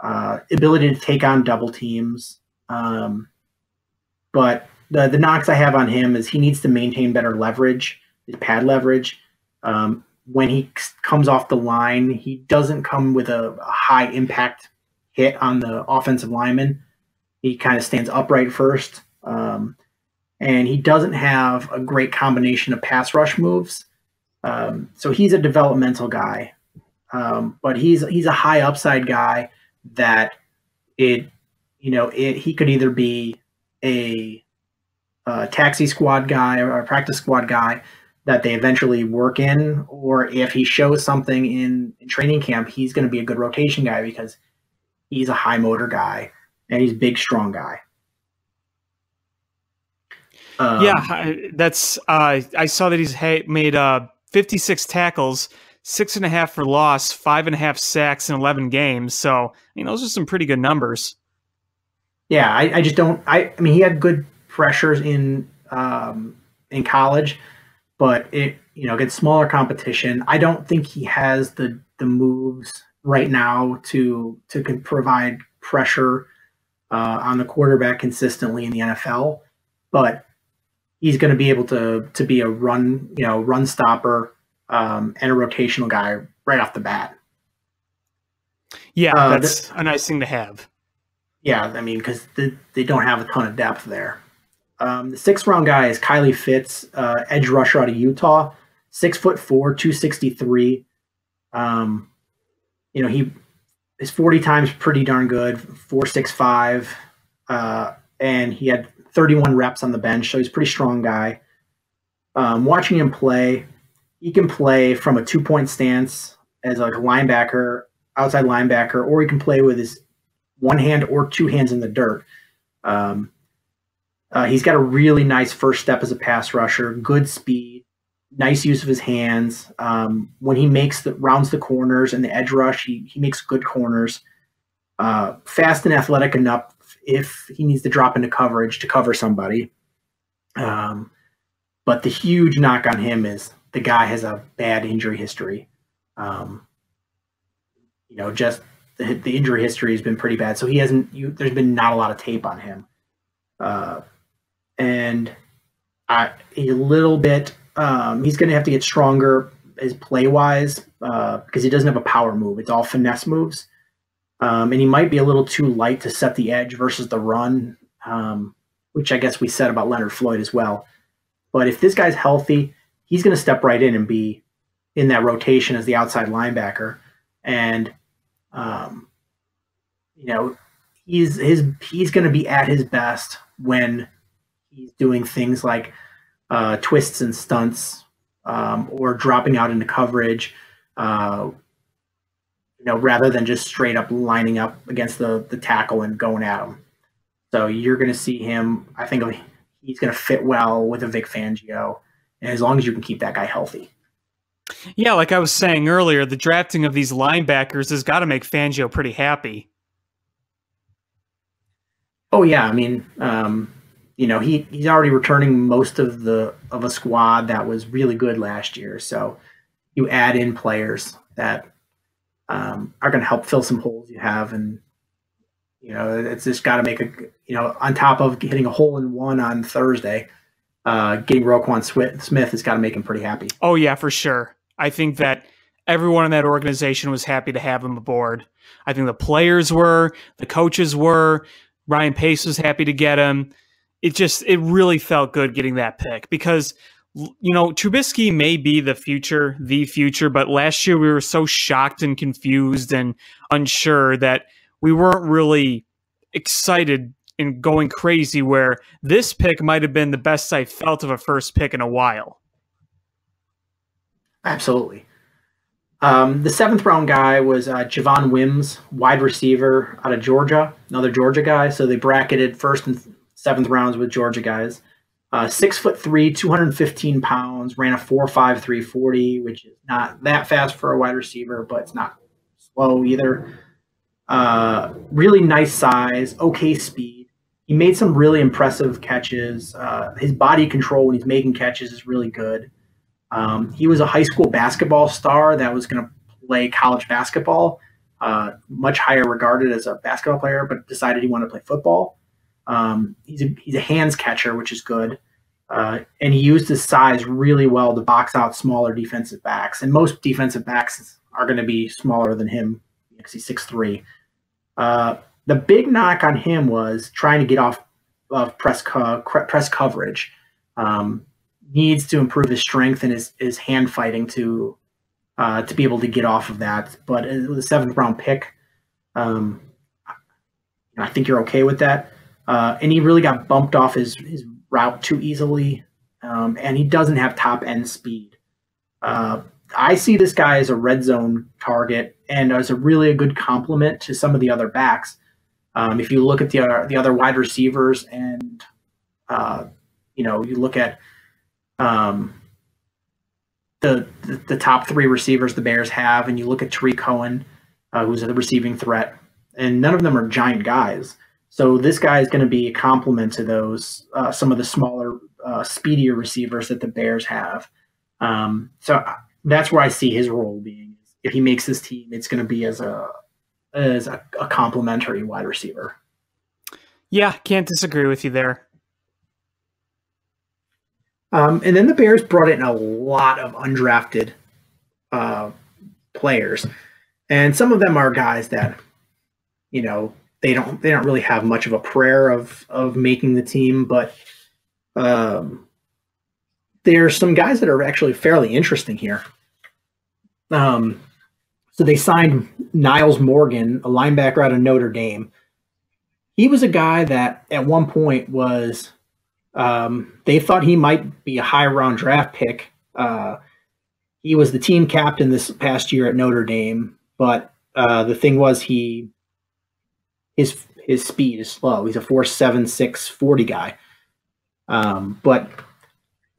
ability to take on double teams. But the knocks I have on him is he needs to maintain better leverage, his pad leverage. When he comes off the line, he doesn't come with a high impact hit on the offensive lineman. He kind of stands upright first. And he doesn't have a great combination of pass rush moves. So he's a developmental guy. But he's a high upside guy that he could either be a taxi squad guy or a practice squad guy that they eventually work in, or if he shows something in training camp, he's going to be a good rotation guy because he's a high motor guy and he's a big, strong guy. That's I saw that he's made 56 tackles, 6.5 for loss, 5.5 sacks in 11 games. So, those are some pretty good numbers. Yeah, I just don't. I mean, he had good pressures in college, but against smaller competition, I don't think he has the moves right now to provide pressure on the quarterback consistently in the NFL. But he's going to be able to be a run stopper and a rotational guy right off the bat. Yeah, that's a nice thing to have. Yeah, I mean, because they don't have a ton of depth there. The 6th round guy is Kylie Fitz, edge rusher out of Utah, 6'4", 263. His 40 times pretty darn good, 4.65, and he had 31 reps on the bench, so he's a pretty strong guy. Watching him play, he can play from a 2-point stance as like a linebacker, outside linebacker, or he can play with his one hand or 2 hands in the dirt. He's got a really nice first step as a pass rusher, good speed, nice use of his hands. When he rounds the corners and the edge rush, he makes good corners. Fast and athletic enough if he needs to drop into coverage to cover somebody. But the huge knock on him is the guy has a bad injury history. Just the injury history has been pretty bad. So there's been not a lot of tape on him. And a little bit, he's going to have to get stronger as play-wise because he doesn't have a power move. It's all finesse moves. And he might be a little too light to set the edge versus the run, which I guess we said about Leonard Floyd as well. But if this guy's healthy, he's going to step right in and be in that rotation as the outside linebacker. And, he's going to be at his best when he's doing things like twists and stunts or dropping out into coverage, rather than just straight up lining up against the tackle and going at him. So you're going to see him, I think he's going to fit well with a Vic Fangio, and as long as you can keep that guy healthy. Yeah, like I was saying earlier, the drafting of these linebackers has got to make Fangio pretty happy. Oh yeah, I mean, he's already returning most of a squad that was really good last year. So you add in players that are going to help fill some holes you have, and it's just got to make on top of hitting a hole in one on Thursday, getting Roquan Smith has got to make him pretty happy. Oh yeah, for sure. I think that everyone in that organization was happy to have him aboard. I think the players were, the coaches were, Ryan Pace was happy to get him. It really felt good getting that pick because, Trubisky may be the future, but last year we were so shocked and confused and unsure that we weren't really excited and going crazy, where this pick might have been the best I felt of a first pick in a while. Absolutely. The 7th round guy was Javon Wims, wide receiver out of Georgia, another Georgia guy. So they bracketed 1st and 7th rounds with Georgia guys. 6'3", 215 pounds, ran a 4.5 340, which is not that fast for a wide receiver, but it's not slow either. Really nice size, okay speed. He made some really impressive catches. His body control when he's making catches is really good. He was a high school basketball star that was going to play college basketball, much higher regarded as a basketball player, but decided he wanted to play football. He's a hands catcher, which is good. And he used his size really well to box out smaller defensive backs. And most defensive backs are going to be smaller than him because he's 6'3". The big knock on him was trying to get off of press coverage. Needs to improve his strength and his hand fighting to be able to get off of that. But with a 7th round pick, I think you're okay with that. And he really got bumped off his route too easily, and he doesn't have top end speed. I see this guy as a red zone target and as a good complement to some of the other backs. If you look at the other wide receivers and you look at the top 3 receivers the Bears have, and you look at Tariq Cohen, who's a receiving threat, and none of them are giant guys. So this guy is going to be a complement to those, some of the smaller, speedier receivers that the Bears have. So that's where I see his role being. If he makes this team, it's going to be as a complementary wide receiver. Yeah, can't disagree with you there. And then the Bears brought in a lot of undrafted players. And some of them are guys that, you know, they don't really have much of a prayer of making the team, but there's some guys that are actually fairly interesting here. So they signed Niles Morgan, a linebacker out of Notre Dame. He was a guy that at one point was they thought he might be a high round draft pick. He was the team captain this past year at Notre Dame, but the thing was his speed is slow. He's a 4.76 40 guy. But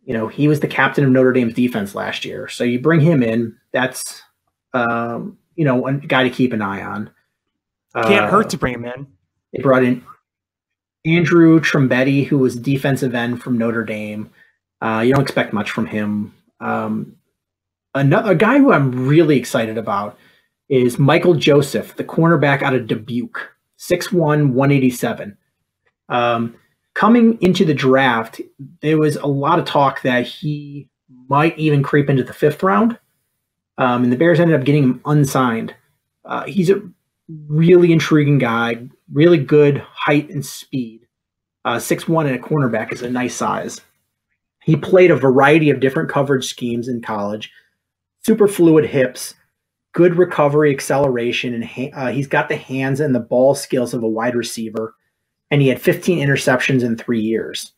you know, he was the captain of Notre Dame's defense last year. So you bring him in, that's you know, a guy to keep an eye on. Can't hurt to bring him in. They brought in Andrew Trumbetti, who was defensive end from Notre Dame. You don't expect much from him. A guy who I'm really excited about is Michael Joseph, the cornerback out of Dubuque, 6'1", 187. Coming into the draft, there was a lot of talk that he might even creep into the 5th round. And the Bears ended up getting him unsigned. He's a really intriguing guy, really good height and speed. 6'1" and a cornerback is a nice size. He played a variety of different coverage schemes in college, super fluid hips, good recovery, acceleration, and he's got the hands and the ball skills of a wide receiver. And he had 15 interceptions in 3 years.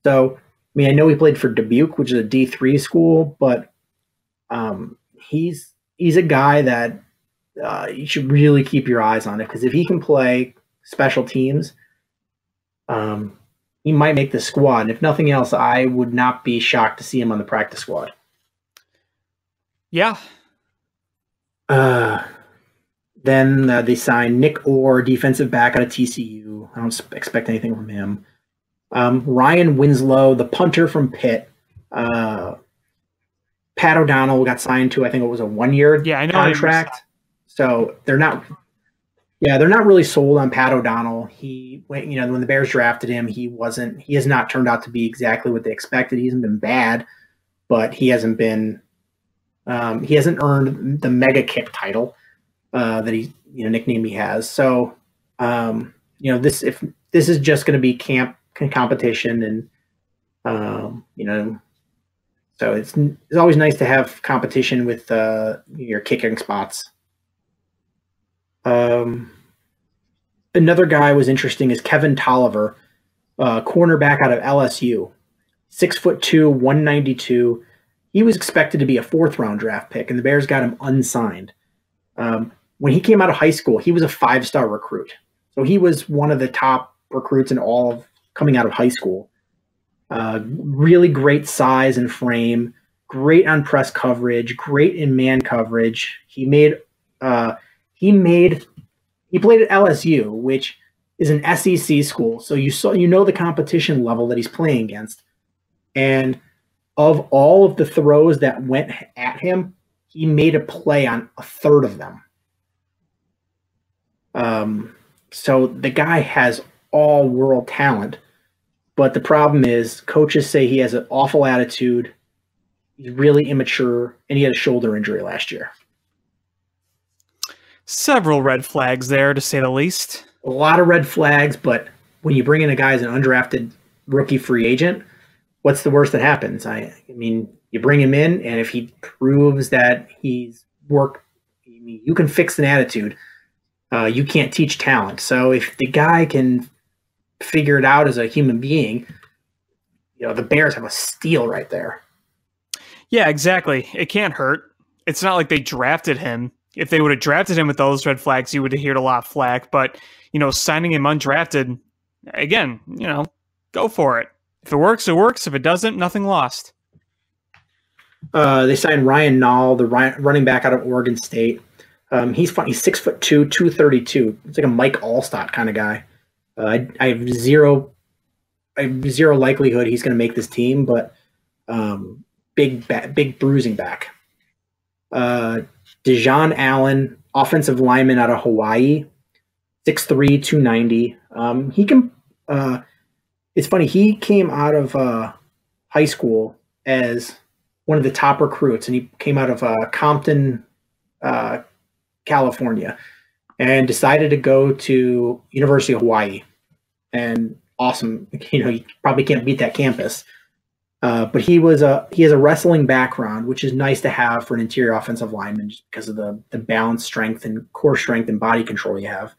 So, I mean, I know he played for Dubuque, which is a D3 school, but he's a guy that you should really keep your eyes on it, because if he can play special teams, he might make the squad. And if nothing else, I would not be shocked to see him on the practice squad. Yeah. Then they signed Nick Orr, defensive back out of TCU. I don't expect anything from him. Ryan Winslow, the punter from Pitt. Pat O'Donnell got signed to, I think it was a 1-year contract. So they're not really sold on Pat O'Donnell. When the Bears drafted him, he has not turned out to be exactly what they expected. He hasn't been bad, but he hasn't earned the mega kick title that nickname he has. So this is just going to be camp competition, and so it's always nice to have competition with your kicking spots. Another guy was interesting is Kevin Tolliver, cornerback out of LSU, 6'2", 192. He was expected to be a 4th round draft pick, and the Bears got him unsigned. When he came out of high school, he was a 5-star recruit. So he was one of the top recruits in all of coming out of high school. Really great size and frame, great on press coverage, great in man coverage. He played at LSU, which is an SEC school. So you know the competition level that he's playing against. And of all of the throws that went at him, he made a play on a third of them. So the guy has all world talent, but the problem is coaches say he has an awful attitude. He's really immature, and he had a shoulder injury last year. Several red flags there, to say the least. A lot of red flags, but when you bring in a guy as an undrafted rookie free agent, what's the worst that happens? I mean, you bring him in, and if he proves that he's worked, you can fix an attitude. You can't teach talent. So if the guy can figure it out as a human being, the Bears have a steal right there. Yeah, exactly. It can't hurt. It's not like they drafted him. If they would have drafted him with those red flags, you would have heard a lot of flack. But, signing him undrafted, again, go for it. If it works, it works. If it doesn't, nothing lost. They signed Ryan Nall, the running back out of Oregon State. He's fun. He's 6'2", 232. It's like a Mike Allstott kind of guy. I have zero likelihood he's going to make this team, but big bruising back. Dejon Allen, offensive lineman out of Hawaii, 6'3", 290. He can. It's funny. He came out of high school as one of the top recruits, and he came out of Compton California, and decided to go to University of Hawaii. And awesome, you probably can't beat that campus. But he has a wrestling background, which is nice to have for an interior offensive lineman, just because of the balance, strength, and core strength and body control you have.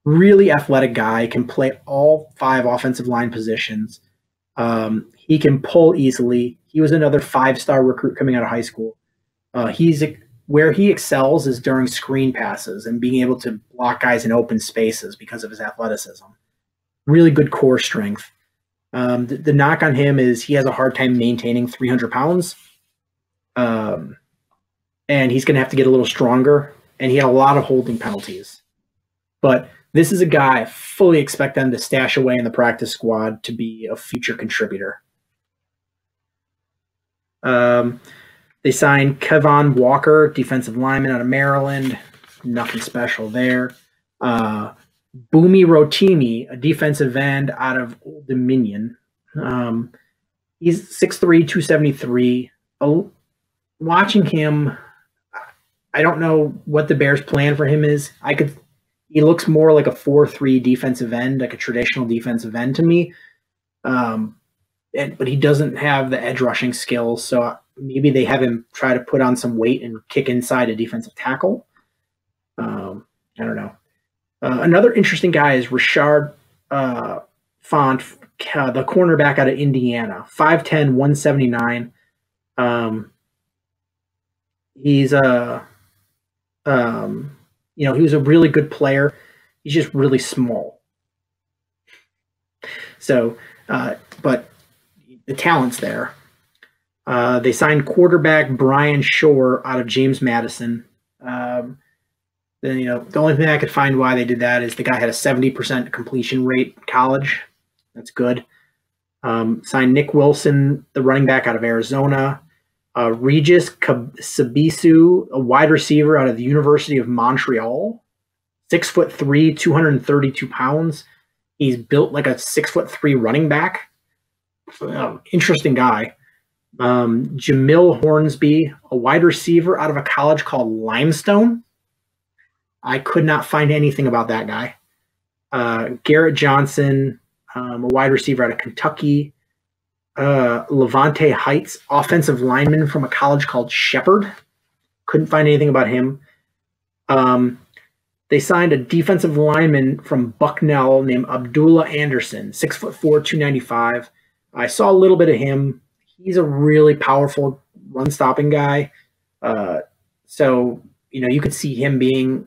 Really athletic guy, can play all 5 offensive line positions. He can pull easily. He was another 5-star recruit coming out of high school. Where he excels is during screen passes and being able to block guys in open spaces because of his athleticism. Really good core strength. The knock on him is he has a hard time maintaining 300 pounds. And he's going to have to get a little stronger. And he had a lot of holding penalties. But this is a guy I fully expect them to stash away in the practice squad to be a future contributor. They signed Kevon Walker, defensive lineman out of Maryland. Nothing special there. Bumi Rotimi, a defensive end out of Old Dominion. He's 6'3", 273. Watching him, I don't know what the Bears' plan for him is. He looks more like a 4-3 defensive end, like a traditional defensive end to me. But he doesn't have the edge rushing skills, so maybe they have him try to put on some weight and kick inside a defensive tackle. I don't know. Another interesting guy is Richard Font, the cornerback out of Indiana, 5'10", 179. He was a really good player. He's just really small. So, but the talent's there. They signed quarterback Brian Shore out of James Madison. The only thing I could find why they did that is the guy had a 70% completion rate in college. That's good. Signed Nick Wilson, the running back out of Arizona. Regis Sabisu, a wide receiver out of the University of Montreal. 6'3", 232 pounds. He's built like a 6'3" running back. Interesting guy. Jamil Hornsby, a wide receiver out of a college called Limestone. I could not find anything about that guy. Garrett Johnson, a wide receiver out of Kentucky. Levante Heights, offensive lineman from a college called Shepherd. Couldn't find anything about him. They signed a defensive lineman from Bucknell named Abdullah Anderson, 6'4", 295. I saw a little bit of him. He's a really powerful run-stopping guy. So, you could see him being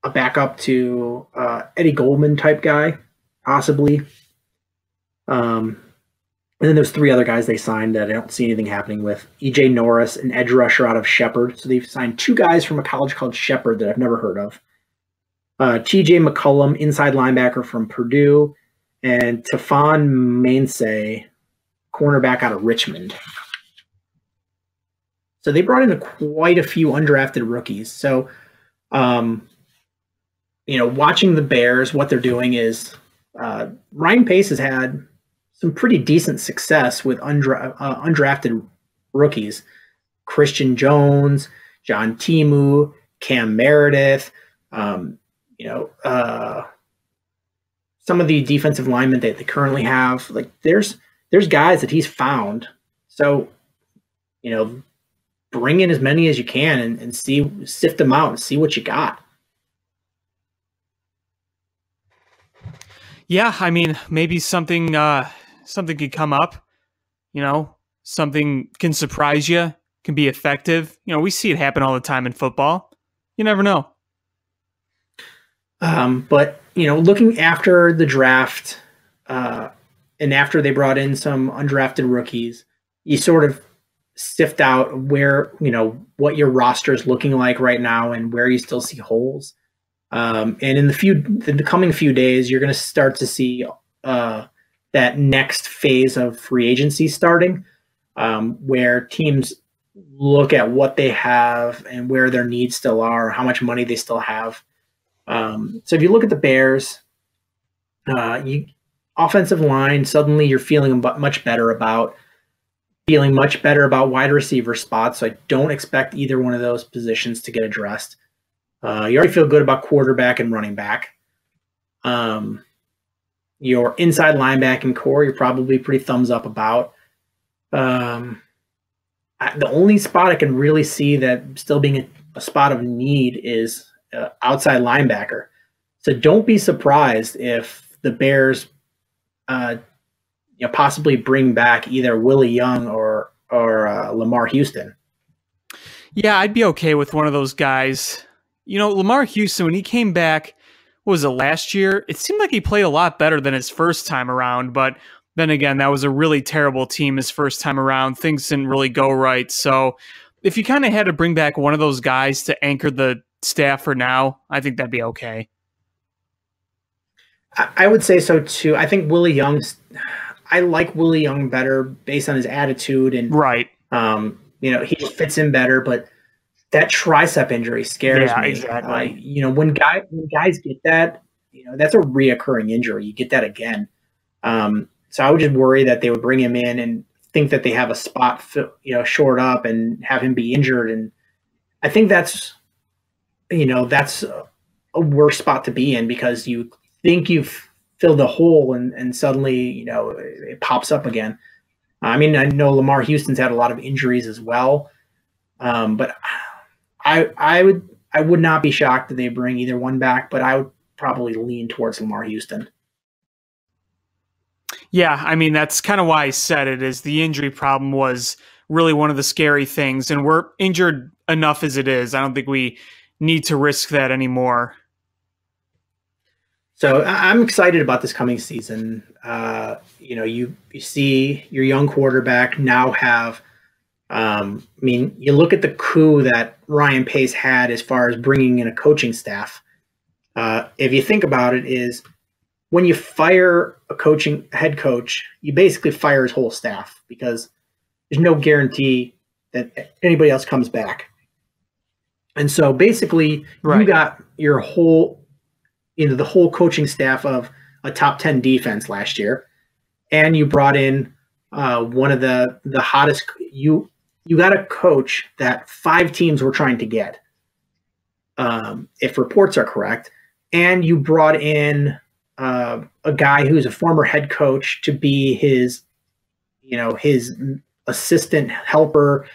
a backup to Eddie Goldman type guy, possibly. And then there's 3 other guys they signed that I don't see anything happening with. E.J. Norris, an edge rusher out of Shepherd. So they've signed 2 guys from a college called Shepherd that I've never heard of. T.J. McCullum, inside linebacker from Purdue. And Tafon Mainsay, cornerback out of Richmond. So they brought in quite a few undrafted rookies. So, watching the Bears, what they're doing is Ryan Pace has had some pretty decent success with undrafted rookies. Christian Jones, John Timu, Cam Meredith, some of the defensive linemen that they currently have. Like there's guys that he's found. So, bring in as many as you can and sift them out and see what you got. Yeah, I mean, maybe something could come up, something can surprise you, can be effective. We see it happen all the time in football. You never know. But, looking after the draft and after they brought in some undrafted rookies, you sort of sift out where, what your roster is looking like right now and where you still see holes. And in the coming few days, you're going to start to see that next phase of free agency starting, where teams look at what they have and where their needs still are, how much money they still have. So if you look at the Bears, offensive line, suddenly you're feeling much better about wide receiver spots. So I don't expect either one of those positions to get addressed. You already feel good about quarterback and running back. Your inside linebacking core, you're probably pretty thumbs up about. The only spot I can really see that still being a spot of need is outside linebacker. So don't be surprised if the Bears possibly bring back either Willie Young or Lamar Houston. Yeah, I'd be okay with one of those guys. Lamar Houston, when he came back, what was it, last year? It seemed like he played a lot better than his first time around, but then again, that was a really terrible team his first time around. Things didn't really go right. So if you kind of had to bring back one of those guys to anchor the staff for now, I think that'd be okay. I would say so too. I think I like Willie Young better based on his attitude and right. He just fits in better, but that tricep injury scares me. Exactly. When guys get that, that's a reoccurring injury. You get that again. So I would just worry that they would bring him in and think that they have a spot, shored up and have him be injured. And I think that's a worse spot to be in because you think you've filled a hole and suddenly, it pops up again. I mean, I know Lamar Houston's had a lot of injuries as well. But I would not be shocked that they bring either one back, but I would probably lean towards Lamar Houston. Yeah, I mean, that's kind of why I said it, is the injury problem was really one of the scary things, and we're injured enough as it is. I don't think we need to risk that anymore. So I'm excited about this coming season. You see your young quarterback now have you look at the coup that Ryan Pace had as far as bringing in a coaching staff. If you think about it, is when you fire a head coach, you basically fire his whole staff because there's no guarantee that anybody else comes back. And so basically You got your whole, the whole coaching staff of a top 10 defense last year. And you brought in one of the hottest, you got a coach that 5 teams were trying to get, if reports are correct. And you brought in a guy who's a former head coach to be his assistant, helper,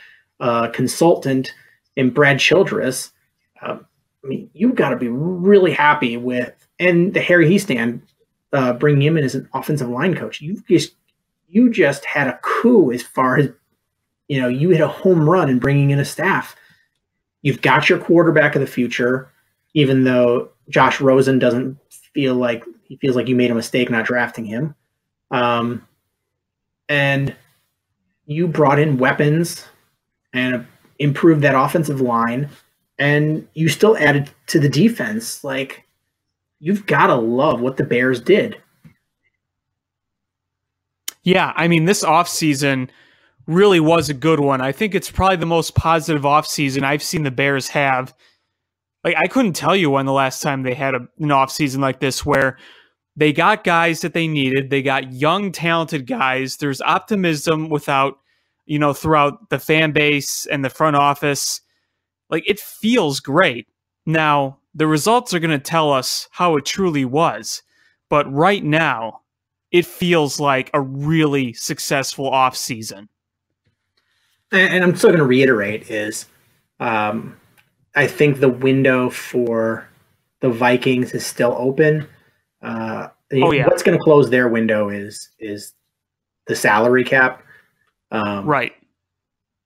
consultant in Brad Childress. You've got to be really happy with, and the Harry Hiestand bringing him in as an offensive line coach. You just had a coup as far as, you hit a home run in bringing in a staff. You've got your quarterback of the future, even though Josh Rosen doesn't feels like you made a mistake not drafting him. And you brought in weapons and improved that offensive line, and you still added to the defense. Like, you've got to love what the Bears did. Yeah, I mean, this offseason really was a good one. I think it's probably the most positive offseason I've seen the Bears have. Like, I couldn't tell you when the last time they had an offseason like this where they got guys that they needed. They got young, talented guys. There's optimism throughout the fan base and the front office. Like, it feels great. Now, the results are going to tell us how it truly was. But right now, it feels like a really successful offseason. And I'm still going to reiterate is, I think the window for the Vikings is still open. What's going to close their window is the salary cap. Right.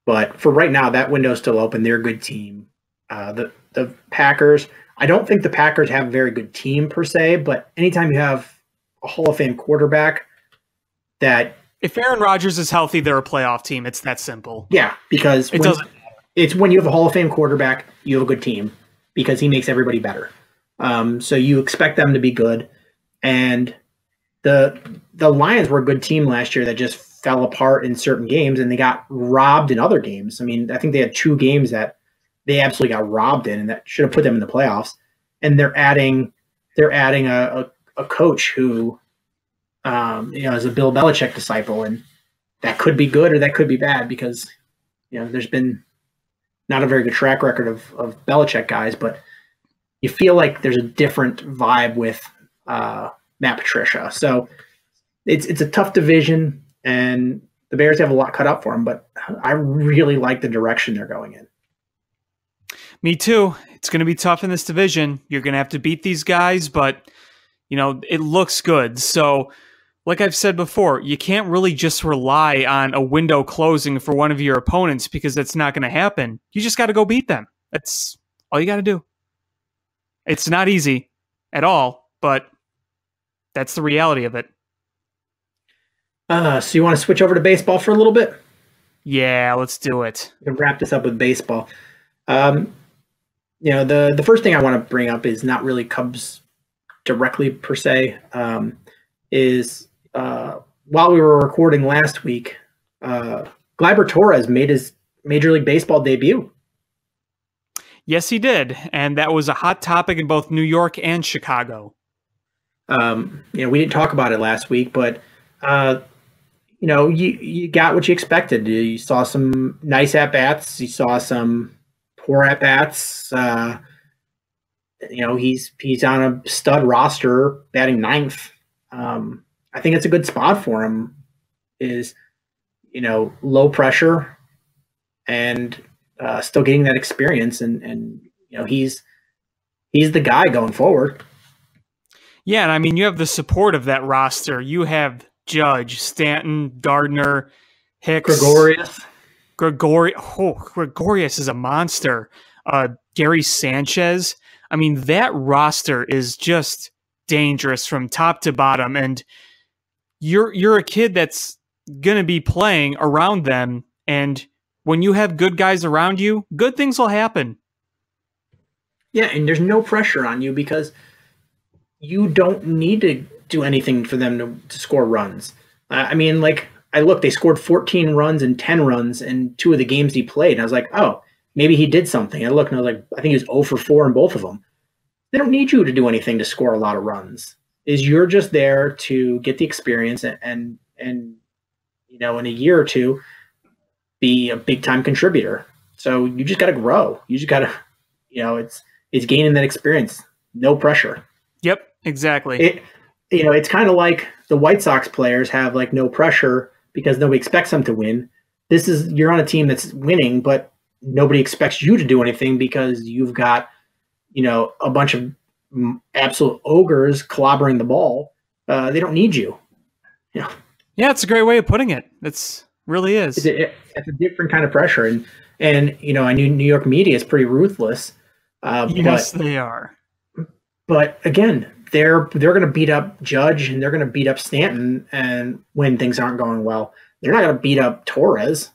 But for right now, that window is still open. They're a good team. The Packers, I don't think the Packers have a very good team per se, but anytime you have a Hall of Fame quarterback that... If Aaron Rodgers is healthy, they're a playoff team. It's that simple. Yeah, because it's when you have a Hall of Fame quarterback, you have a good team because he makes everybody better. So you expect them to be good. And the Lions were a good team last year that just fell apart in certain games, and they got robbed in other games. I mean, I think they had 2 games that they absolutely got robbed in, and that should have put them in the playoffs. And they're adding a coach who is a Bill Belichick disciple, and that could be good or that could be bad because there's been not a very good track record of Belichick guys, but you feel like there's a different vibe with Matt Patricia. So it's a tough division, and the Bears have a lot cut up for them, but I really like the direction they're going in. Me too. It's going to be tough in this division. You're going to have to beat these guys, but, it looks good. So, like I've said before, you can't really just rely on a window closing for one of your opponents because that's not going to happen. You just got to go beat them. That's all you got to do. It's not easy at all, but that's the reality of it. So you want to switch over to baseball for a little bit? Yeah, let's do it. We can wrap this up with baseball. The first thing I want to bring up is not really Cubs directly per se. While we were recording last week, Gleyber Torres made his Major League Baseball debut. Yes, he did, and that was a hot topic in both New York and Chicago. We didn't talk about it last week, but you got what you expected. You saw some nice at-bats. You saw some poor at-bats. He's on a stud roster, batting ninth. I think it's a good spot for him. Is low pressure and still getting that experience, and he's the guy going forward. Yeah, and I mean you have the support of that roster. You have Judge, Stanton, Gardner, Hicks, Gregorius is a monster. Gary Sanchez. I mean, that roster is just dangerous from top to bottom, and you're a kid that's gonna be playing around them, and when you have good guys around you, good things will happen. Yeah, and there's no pressure on you because you don't need to do anything for them to score runs. They scored 14 runs and 10 runs in 2 of the games he played. And I was like, oh, maybe he did something. I looked and I was like, I think he was 0 for 4 in both of them. They don't need you to do anything to score a lot of runs. You're just there to get the experience and in a year or two, be a big time contributor. So you just got to grow. You just got to, it's gaining that experience. No pressure. Yep, exactly. It's kind of like the White Sox players have like no pressure because nobody expects them to win. You're on a team that's winning, but nobody expects you to do anything because you've got, a bunch of absolute ogres clobbering the ball. They don't need you. Yeah, it's a great way of putting it. It's really is. It's a different kind of pressure, and I knew New York media is pretty ruthless. Yes, they are. But again, they're going to beat up Judge and they're going to beat up Stanton, and when things aren't going well, they're not going to beat up Torres.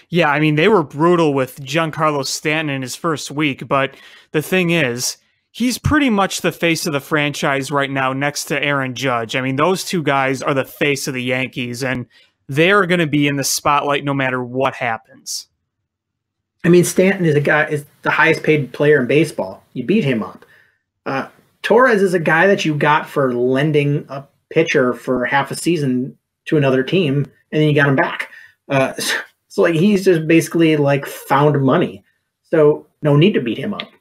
Yeah, I mean, they were brutal with Giancarlo Stanton in his first week, but the thing is, he's pretty much the face of the franchise right now next to Aaron Judge. I mean, those two guys are the face of the Yankees, and they're going to be in the spotlight no matter what happens. I mean, Stanton is the highest paid player in baseball. You beat him up. Torres is a guy that you got for lending a pitcher for half a season to another team, and then you got him back. So he's just basically like found money. So no need to beat him up.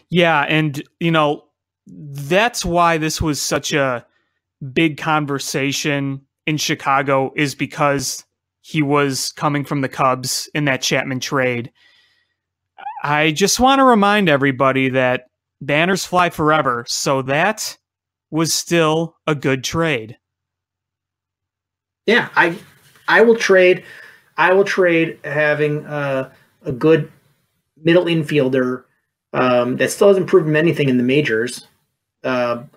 Yeah, and that's why this was such a big conversation in Chicago, is because he was coming from the Cubs in that Chapman trade. I just want to remind everybody that banners fly forever, so that was still a good trade. Yeah, I will trade having a good middle infielder that still hasn't proven anything in the majors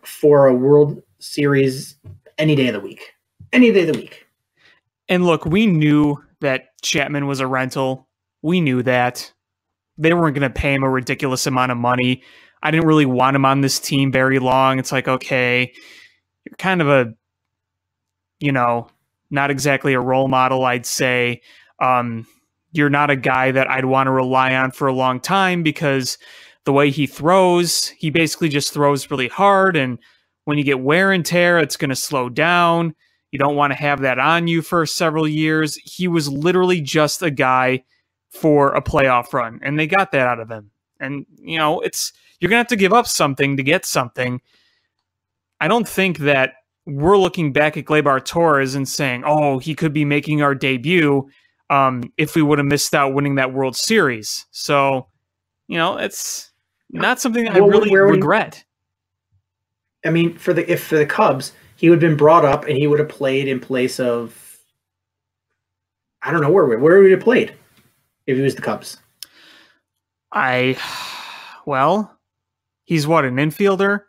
for a World Series any day of the week. Any day of the week. And look, we knew that Chapman was a rental. We knew that. They weren't going to pay him a ridiculous amount of money. I didn't really want him on this team very long. It's like, okay, you're kind of a, not exactly a role model, I'd say. You're not a guy that I'd want to rely on for a long time because the way he throws, he basically just throws really hard. And when you get wear and tear, it's going to slow down. You don't want to have that on you for several years. He was literally just a guy for a playoff run, and they got that out of him. And, you're going to have to give up something to get something. I don't think that we're looking back at Gleyber Torres and saying, oh, he could be making our debut if we would have missed out winning that World Series. So, it's not something I really regret. I mean, for the Cubs, he would have been brought up and he would have played in place of, I don't know where would he have played if he was the Cubs? Well, he's what, an infielder?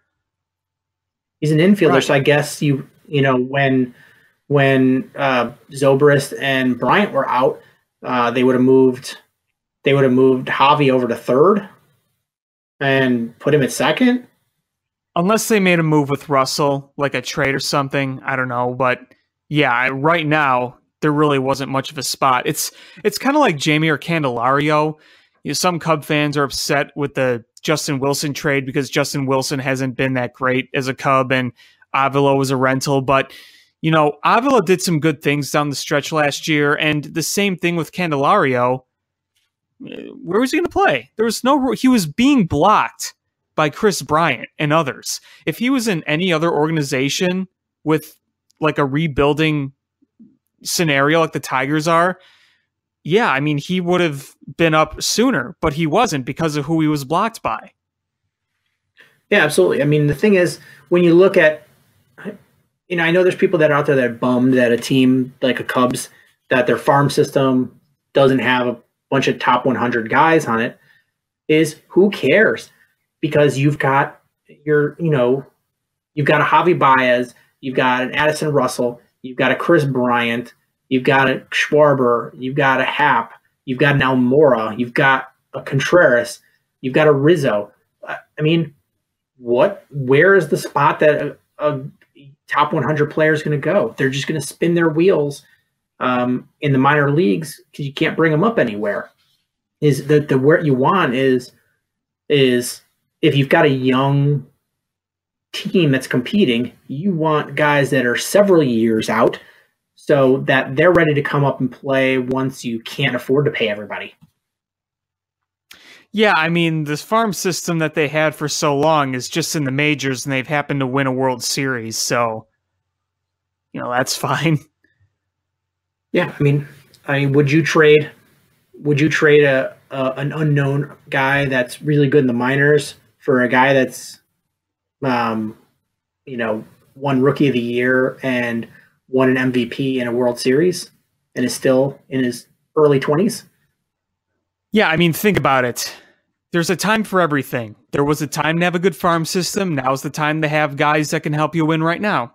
He's an infielder, right. So I guess when Zobrist and Bryant were out, they would have moved Javi over to third and put him at second. Unless they made a move with Russell, like a trade or something, I don't know. But yeah, right now there really wasn't much of a spot. It's kind of like Jamie or Candelario. Some Cub fans are upset with the Justin Wilson trade because Justin Wilson hasn't been that great as a Cub and Avila was a rental. But, Avila did some good things down the stretch last year. And the same thing with Candelario. Where was he going to play? He was being blocked by Chris Bryant and others. If he was in any other organization with like a rebuilding scenario like the Tigers are, yeah, I mean, he would have been up sooner, but he wasn't because of who he was blocked by. Yeah, absolutely. I mean, the thing is, when you look at, I know there's people that are out there that are bummed that a team like a Cubs, that their farm system doesn't have a bunch of top 100 guys on it, is who cares? Because you've got a Javi Baez, you've got an Addison Russell, you've got a Chris Bryant, you've got a Schwarber, you've got a Happ, you've got an Almora, you've got a Contreras, you've got a Rizzo. I mean, where is the spot that a top 100 player is going to go? They're just going to spin their wheels in the minor leagues because you can't bring them up anywhere. Is that the where you want is if you've got a young team that's competing, you want guys that are several years out so that they're ready to come up and play once you can't afford to pay everybody. Yeah, I mean, this farm system that they had for so long is just in the majors, and they've happened to win a World Series, so, that's fine. Yeah, I mean, would you trade an unknown guy that's really good in the minors for a guy that's, won Rookie of the Year and won an MVP in a World Series and is still in his early 20s? Yeah, I mean, think about it. There's a time for everything. There was a time to have a good farm system. Now's the time to have guys that can help you win right now.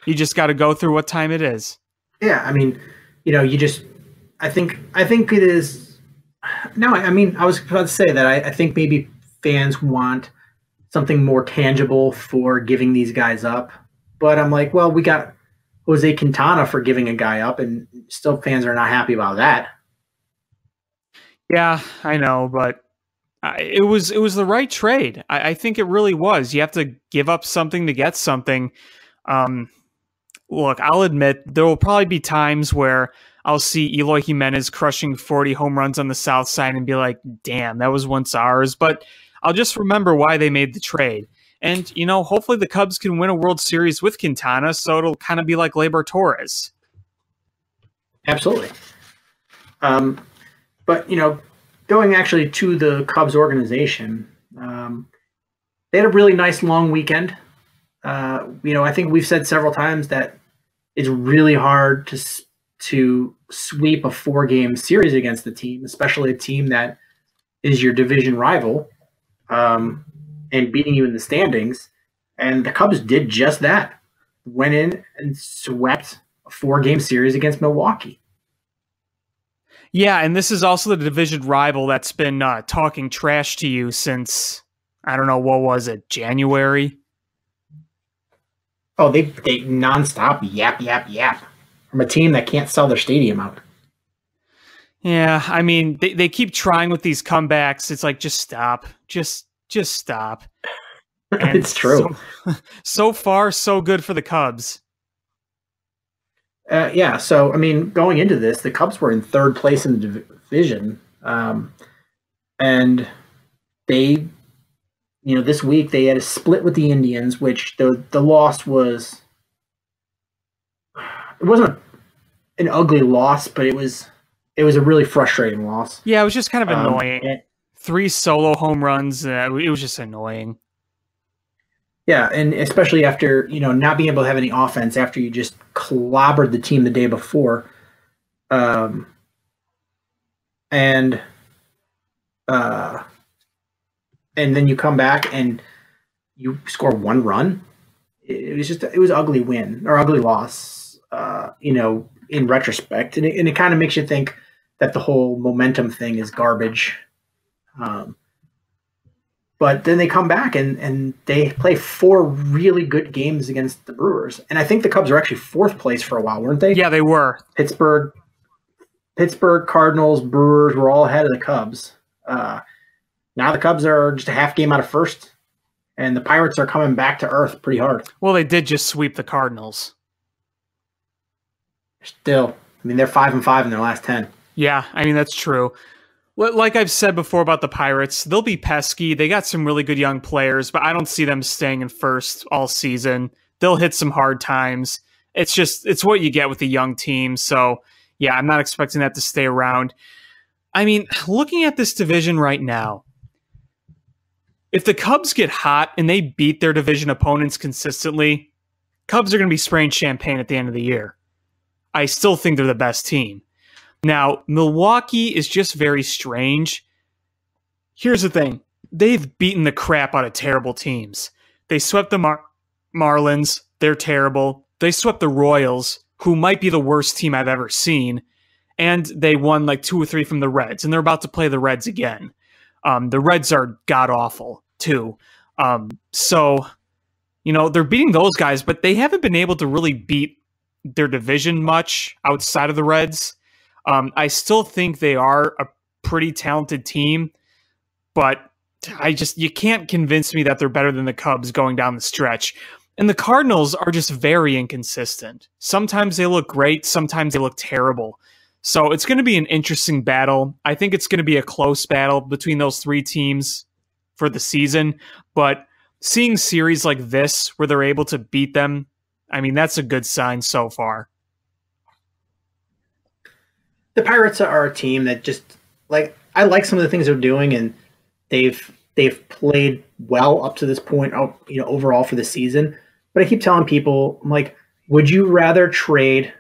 You just got to go through what time it is. Yeah, I mean, I think it is. No, I mean, I was about to say that I think maybe fans want something more tangible for giving these guys up. But I'm like, well, we got Jose Quintana for giving a guy up, and still fans are not happy about that. Yeah, I know, but it was the right trade. I think it really was. You have to give up something to get something. Look, I'll admit there will probably be times where I'll see Eloy Jimenez crushing 40 home runs on the South Side and be like, damn, that was once ours. But I'll just remember why they made the trade. And, hopefully the Cubs can win a World Series with Quintana, so it'll kind of be like Gleyber Torres. Absolutely. But, going actually to the Cubs organization, they had a really nice long weekend. I think we've said several times that it's really hard to sweep a 4-game series against the team, especially a team that is your division rival, and beating you in the standings. And the Cubs did just that. Went in and swept a 4-game series against Milwaukee. Yeah, and this is also the division rival that's been talking trash to you since, I don't know, what was it, January? Oh, they nonstop yap from a team that can't sell their stadium out. Yeah, I mean, they keep trying with these comebacks. It's like, just stop. Just stop. And it's true. So far, so good for the Cubs. Yeah, so, I mean, going into this, the Cubs were in third place in the division. And, they, this week they had a split with the Indians, which the loss was, it wasn't an ugly loss, but it was a really frustrating loss. Yeah, it was just kind of annoying. 3 solo home runs, it was just annoying. Yeah, and especially after, not being able to have any offense after you just clobbered the team the day before. And then you come back and you score 1 run. It was an ugly win or ugly loss, in retrospect. And it kind of makes you think that the whole momentum thing is garbage. But then they come back and they play 4 really good games against the Brewers. And I think the Cubs were actually 4th place for a while, weren't they? Yeah, they were. Pittsburgh, Cardinals, Brewers were all ahead of the Cubs. Now the Cubs are just a half game out of first, and the Pirates are coming back to earth pretty hard. Well, they did just sweep the Cardinals. Still, they're 5-5 in their last 10. Yeah, that's true. Like I've said before about the Pirates, they'll be pesky. They got some really good young players, but I don't see them staying in first all season. They'll hit some hard times. It's what you get with a young team. So, yeah, I'm not expecting that to stay around. Looking at this division right now, if the Cubs get hot and they beat their division opponents consistently, Cubs are going to be spraying champagne at the end of the year. I still think they're the best team. Now, Milwaukee is just very strange. Here's the thing. They've beaten the crap out of terrible teams. They swept the Marlins. They're terrible. They swept the Royals, who might be the worst team I've ever seen. And they won like 2 or 3 from the Reds, and they're about to play the Reds again. The Reds are god-awful, too. So, they're beating those guys, but they haven't been able to really beat their division much outside of the Reds. I still think they are a pretty talented team, but you can't convince me that they're better than the Cubs going down the stretch. And the Cardinals are just very inconsistent. Sometimes they look great, sometimes they look terrible. So it's going to be an interesting battle. I think it's going to be a close battle between those 3 teams for the season, but seeing series like this where they're able to beat them, that's a good sign so far. The Pirates are a team that just I like some of the things they're doing, and they've played well up to this point, overall for the season. But I keep telling people, would you rather trade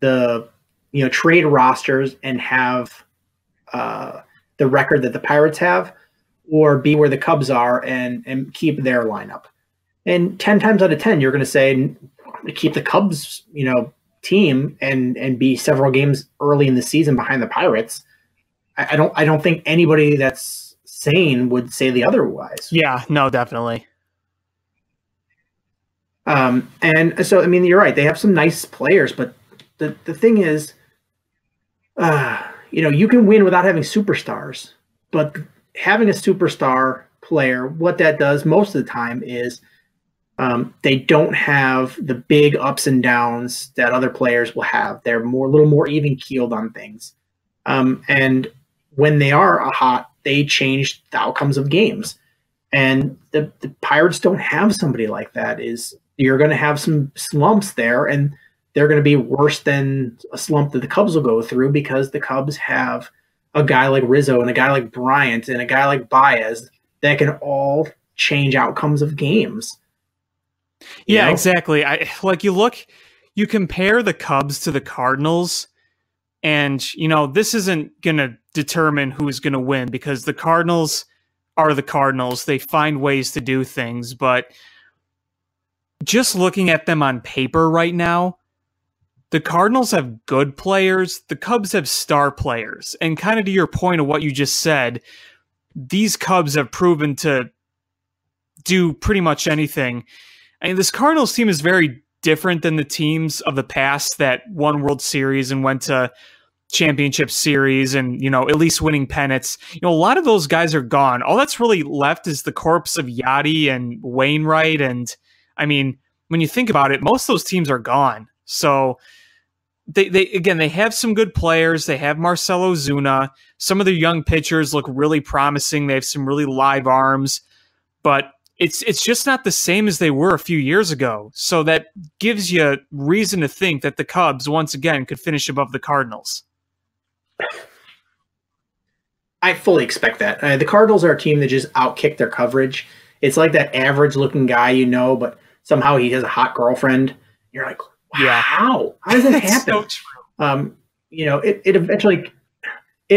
trade rosters and have the record that the Pirates have, or be where the Cubs are and keep their lineup? And 10 times out of 10, you're going to say keep the Cubs, team and be several games early in the season behind the Pirates. I don't think anybody that's sane would say the otherwise. Yeah, no, definitely. And so, you're right. They have some nice players, but the thing is, you can win without having superstars, but having a superstar player, what that does most of the time is they don't have the big ups and downs that other players will have. They're a little more even keeled on things. And when they are hot, they change the outcomes of games. And the Pirates don't have somebody like that. You're going to have some slumps there, and they're going to be worse than a slump that the Cubs will go through, because the Cubs have a guy like Rizzo and a guy like Bryant and a guy like Baez that can all change outcomes of games. Yeah, exactly. You compare the Cubs to the Cardinals, and, this isn't going to determine who's going to win, because the Cardinals are the Cardinals. They find ways to do things, but just looking at them on paper right now, the Cardinals have good players, the Cubs have star players, and kind of to your point of what you just said, these Cubs have proven to do pretty much anything. This Cardinals team is very different than the teams of the past that won World Series and went to championship series and, at least winning pennants. A lot of those guys are gone. All that's really left is the corpse of Yachty and Wainwright. And when you think about it, most of those teams are gone. So they have some good players. They have Marcell Ozuna. Some of their young pitchers look really promising. They have some really live arms, but it's just not the same as they were a few years ago. So that gives you reason to think that the Cubs, once again, could finish above the Cardinals. I fully expect that. The Cardinals are a team that just outkick their coverage. It's like that average-looking guy, but somehow he has a hot girlfriend. You're like, wow, Yeah. how does that happen? So true. It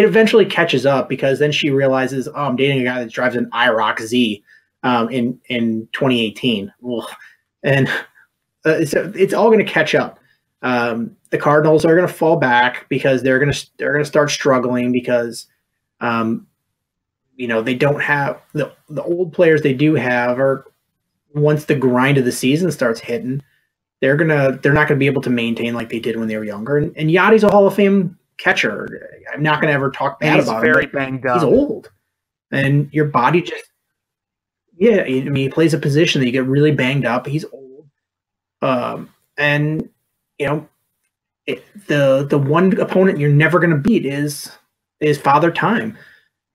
eventually catches up because then she realizes, oh, I'm dating a guy that drives an IROC Z in 2018. Ugh. And so it's all going to catch up. The Cardinals are going to fall back because they're going to start struggling because they don't have the old players they do have are, once the grind of the season starts hitting, they're not gonna be able to maintain like they did when they were younger. And Yachty's a Hall of Fame catcher. I'm not gonna ever talk bad about him. He's very banged up. He's old, and your body just he plays a position that you get really banged up. He's old, and the one opponent you're never gonna beat is Father Time.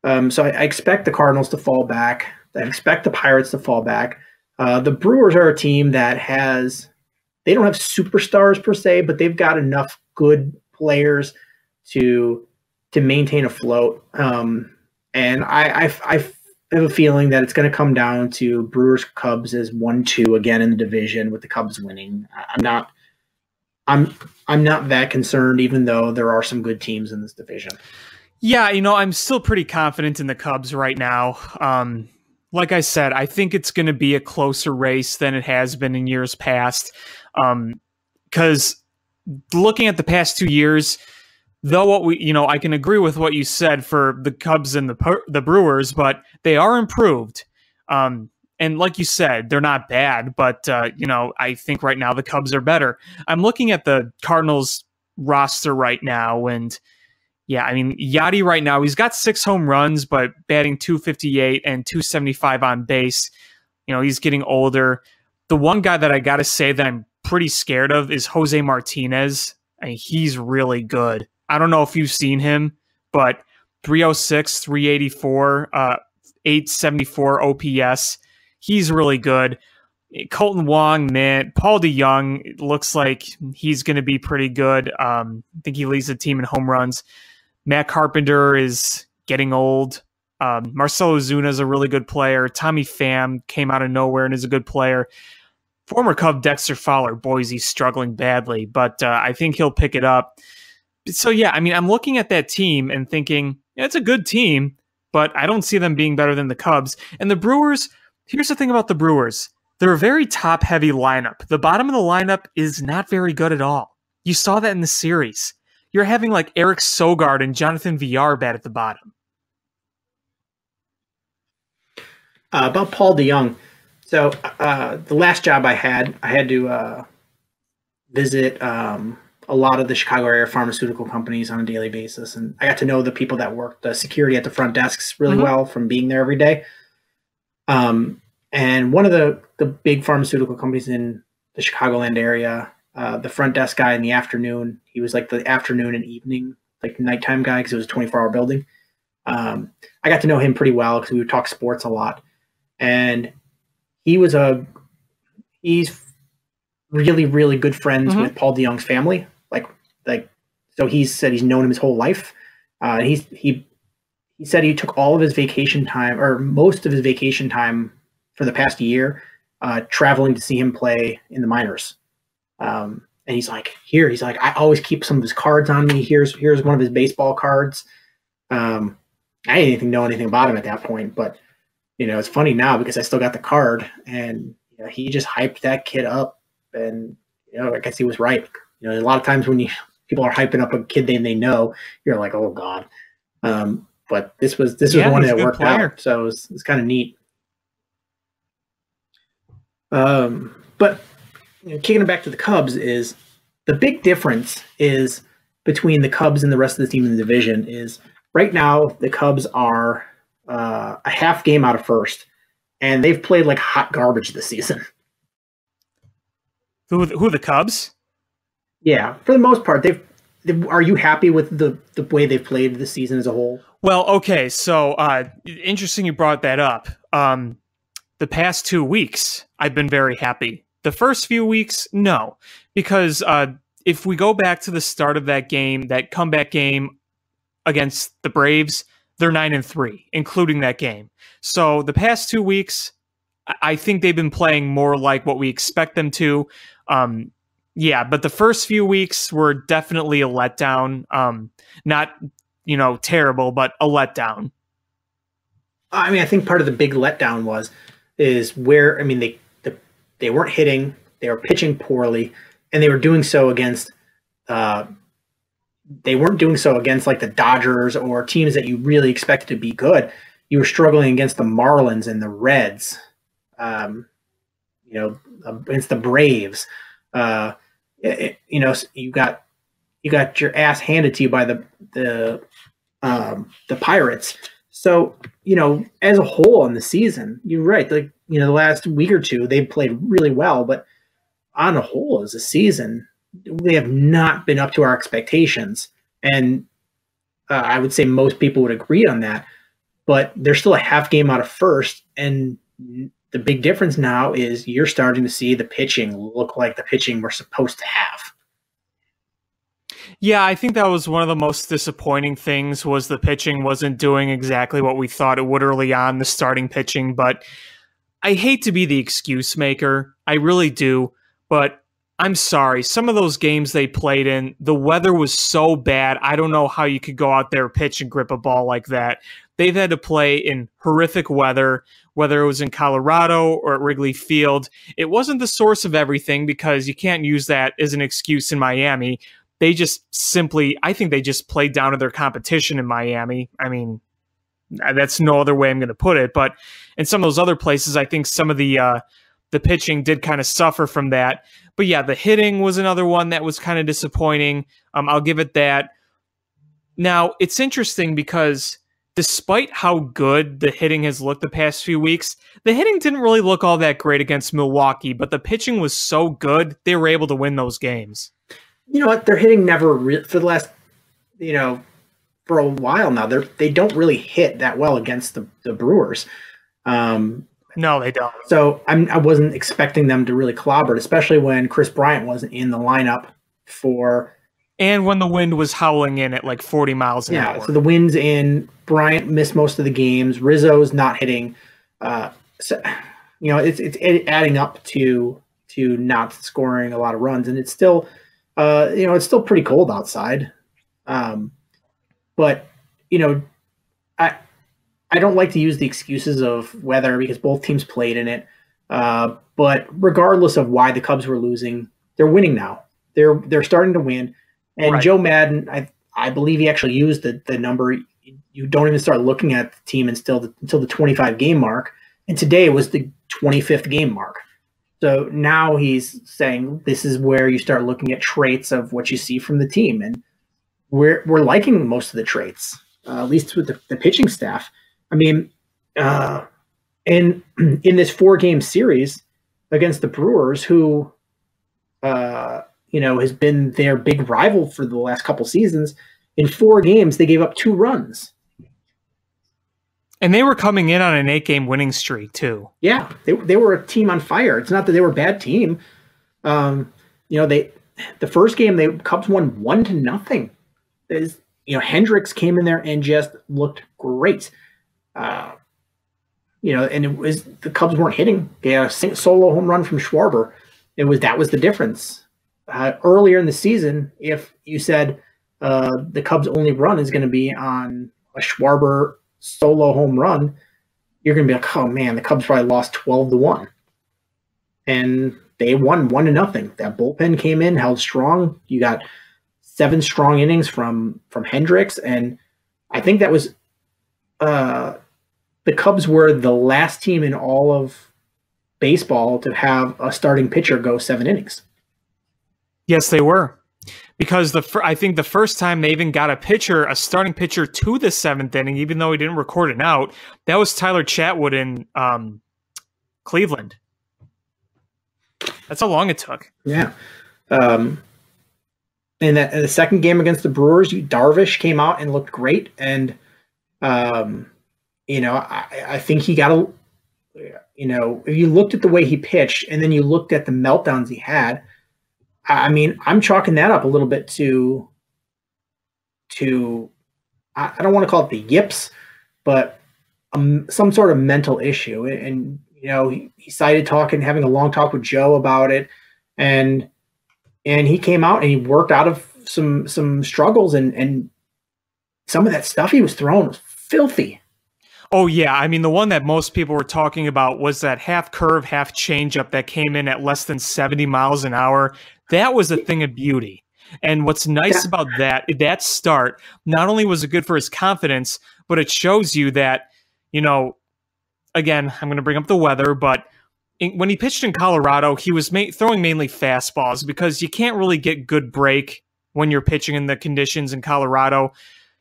So I expect the Cardinals to fall back. I expect the Pirates to fall back. The Brewers are a team that they don't have superstars per se, but they've got enough good players to maintain afloat. And I have a feeling that it's going to come down to Brewers Cubs as 1-2 again in the division, with the Cubs winning. I'm not that concerned, even though there are some good teams in this division. Yeah, I'm still pretty confident in the Cubs right now. Like I said, I think it's going to be a closer race than it has been in years past. Because looking at the past 2 years, though I can agree with what you said for the Cubs and the Brewers, but they are improved. And like you said, they're not bad, but I think right now the Cubs are better. I'm looking at the Cardinals roster right now, and yeah, Yachty right now, he's got 6 home runs, but batting .258 and .275 on base. He's getting older. The one guy that I got to say that I'm pretty scared of is Jose Martinez. He's really good. I don't know if you've seen him, but 306, 384, 874 OPS. He's really good. Colton Wong, man, Paul DeYoung looks like he's going to be pretty good. I think he leads the team in home runs. Matt Carpenter is getting old. Marcell Ozuna is a really good player. Tommy Pham came out of nowhere and is a good player. Former Cub Dexter Fowler, boys, he's struggling badly, but I think he'll pick it up. So yeah, I'm looking at that team and thinking, it's a good team, but I don't see them being better than the Cubs. And the Brewers, here's the thing about the Brewers. They're a very top-heavy lineup. The bottom of the lineup is not very good at all. You saw that in the series. You're having like Eric Sogard and Jonathan Villar bat at the bottom. About Paul DeYoung. So the last job I had to visit a lot of the Chicago area pharmaceutical companies on a daily basis. And I got to know the people that work the security at the front desks really well from being there every day. And one of the big pharmaceutical companies in the Chicagoland area, the front desk guy in the afternoon, he was like the afternoon and evening, like nighttime guy, because it was a 24-hour building. I got to know him pretty well because we would talk sports a lot. And he's really, really good friends with Paul DeYoung's family. So he said he's known him his whole life. He said he took all of his vacation time, or most of his vacation time for the past year, traveling to see him play in the minors. And he's like, I always keep some of his cards on me. Here's one of his baseball cards. I didn't even know anything about him at that point, but it's funny now because I still got the card, and he just hyped that kid up, and I guess he was right. A lot of times when people are hyping up a kid they know, you're like, oh god. But this was one that worked out, so it's kind of neat. But kicking it back to the Cubs, is the big difference is between the Cubs and the rest of the team in the division is right now the Cubs are a half game out of first, and they've played like hot garbage this season. Who the Cubs? Yeah, for the most part, are you happy with the way they've played this season as a whole? Well, okay, so interesting you brought that up. The past 2 weeks, I've been very happy. The first few weeks, no, because if we go back to the start of that game, that comeback game against the Braves, they're 9-3, including that game. So the past 2 weeks, I think they've been playing more like what we expect them to. Yeah, but the first few weeks were definitely a letdown. Not, terrible, but a letdown. I mean, I think part of the big letdown is where, I mean, they weren't hitting, they were pitching poorly, and they were doing so against, they weren't doing so against like the Dodgers or teams that you really expected to be good. You were struggling against the Marlins and the Reds, against the Braves. You got your ass handed to you by the Pirates. So, as a whole in the season, you're right. Like, the last week or two, they've played really well, but on a whole as a season, they have not been up to our expectations. And I would say most people would agree on that, but they're still a half game out of first. And the big difference now is you're starting to see the pitching look like the pitching we're supposed to have. Yeah, I think that was one of the most disappointing things was the pitching wasn't doing exactly what we thought it would early on, the starting pitching. But I hate to be the excuse maker. I really do. But I'm sorry. Some of those games they played in, the weather was so bad. I don't know how you could go out there, pitch, and grip a ball like that. They've had to play in horrific weather, whether it was in Colorado or at Wrigley Field. It wasn't the source of everything because you can't use that as an excuse in Miami. They just I think they just played down to their competition in Miami. I mean, that's no other way I'm going to put it. But in some of those other places, I think some of the pitching did kind of suffer from that. But yeah, the hitting was another one that was kind of disappointing. I'll give it that. Now, it's interesting because despite how good the hitting has looked the past few weeks, the hitting didn't really look all that great against Milwaukee, but the pitching was so good, they were able to win those games. You know what? Their hitting for the last, for a while now, they don't really hit that well against the Brewers. No, they don't. So I wasn't expecting them to really clobber it, especially when Chris Bryant wasn't in the lineup and when the wind was howling in at like 40 miles an hour. So the wind's in. Bryant missed most of the games. Rizzo's not hitting. It's adding up to not scoring a lot of runs, and it's still. It's still pretty cold outside. But I don't like to use the excuses of weather because both teams played in it. But regardless of why the Cubs were losing, they're winning now. They're starting to win. And right. Joe Madden, I believe he actually used the number. You don't even start looking at the team until the 25-game mark. And today was the 25th game mark. So now he's saying this is where you start looking at traits of what you see from the team, and we're liking most of the traits, at least with the pitching staff. I mean, in this 4-game series against the Brewers, who has been their big rival for the last couple seasons, in 4 games they gave up 2 runs. And they were coming in on an 8-game winning streak too. Yeah, they were a team on fire. It's not that they were a bad team. The first game the Cubs won 1-0. Hendricks came in there and just looked great. And it was the Cubs weren't hitting. They had a solo home run from Schwarber. That was the difference. Earlier in the season, if you said the Cubs' only run is going to be on a Schwarber solo home run, you're going to be like, oh man, the Cubs probably lost 12-1. And they won 1-0. That bullpen came in, held strong. You got 7 strong innings from Hendricks. And I think that was the Cubs were the last team in all of baseball to have a starting pitcher go 7 innings. Yes, they were. Because I think the first time they even got a starting pitcher to the 7th inning, even though he didn't record an out, that was Tyler Chatwood in Cleveland. That's how long it took. Yeah. in the second game against the Brewers, Darvish came out and looked great. And, I think he got a, if you looked at the way he pitched and then you looked at the meltdowns he had, I mean, I'm chalking that up a little bit to I don't want to call it the yips, but some sort of mental issue. And he cited having a long talk with Joe about it, and he came out and he worked out of some struggles, and some of that stuff he was throwing was filthy. Oh, yeah. I mean, the one that most people were talking about was that half curve, half changeup that came in at less than 70 miles an hour. That was a thing of beauty. And what's nice about that start, not only was it good for his confidence, but it shows you that, again, I'm going to bring up the weather, but when he pitched in Colorado, he was throwing mainly fastballs because you can't really get good break when you're pitching in the conditions in Colorado.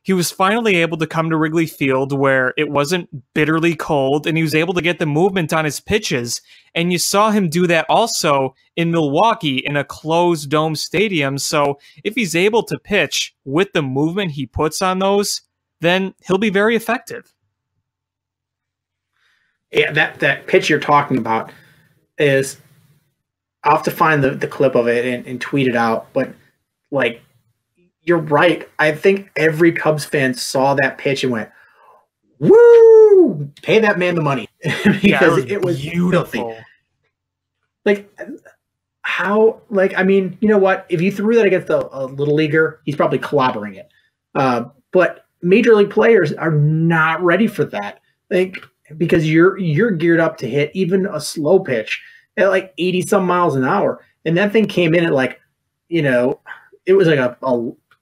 He was finally able to come to Wrigley Field where it wasn't bitterly cold, and he was able to get the movement on his pitches. And you saw him do that also in Milwaukee in a closed dome stadium. So if he's able to pitch with the movement he puts on those, then he'll be very effective. Yeah, that pitch you're talking about is, I'll have to find the clip of it and tweet it out. But like, you're right. I think every Cubs fan saw that pitch and went, "Woo! Pay that man the money," because it was beautiful. Filthy. Like, how? Like, I mean, you know what? If you threw that against a little leaguer, he's probably clobbering it. But major league players are not ready for that. Like, because you're geared up to hit even a slow pitch at like 80 some miles an hour, and that thing came in at like, it was like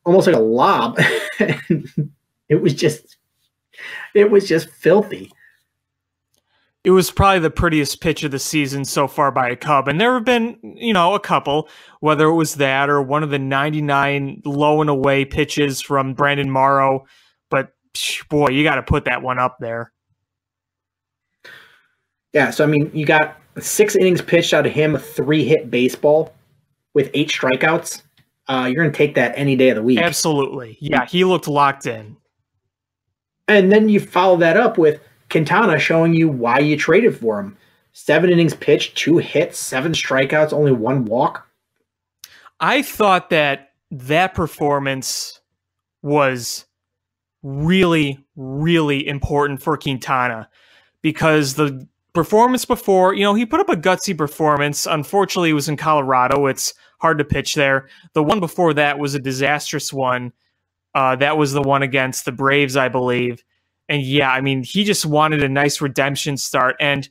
almost like a lob. It was just filthy. It was probably the prettiest pitch of the season so far by a Cub. And there have been, a couple, whether it was that or one of the 99 low and away pitches from Brandon Morrow. But boy, you got to put that one up there. Yeah. So, I mean, you got 6 innings pitched out of him, a 3-hit baseball with 8 strikeouts. You're going to take that any day of the week. Absolutely. Yeah, he looked locked in. And then you follow that up with Quintana showing you why you traded for him. 7 innings pitched, 2 hits, 7 strikeouts, only 1 walk. I thought that performance was really, really important for Quintana, because the performance before, he put up a gutsy performance. Unfortunately, it was in Colorado. It's hard to pitch there. The one before that was a disastrous one. That was the one against the Braves, I believe. And yeah, I mean, he just wanted a nice redemption start, and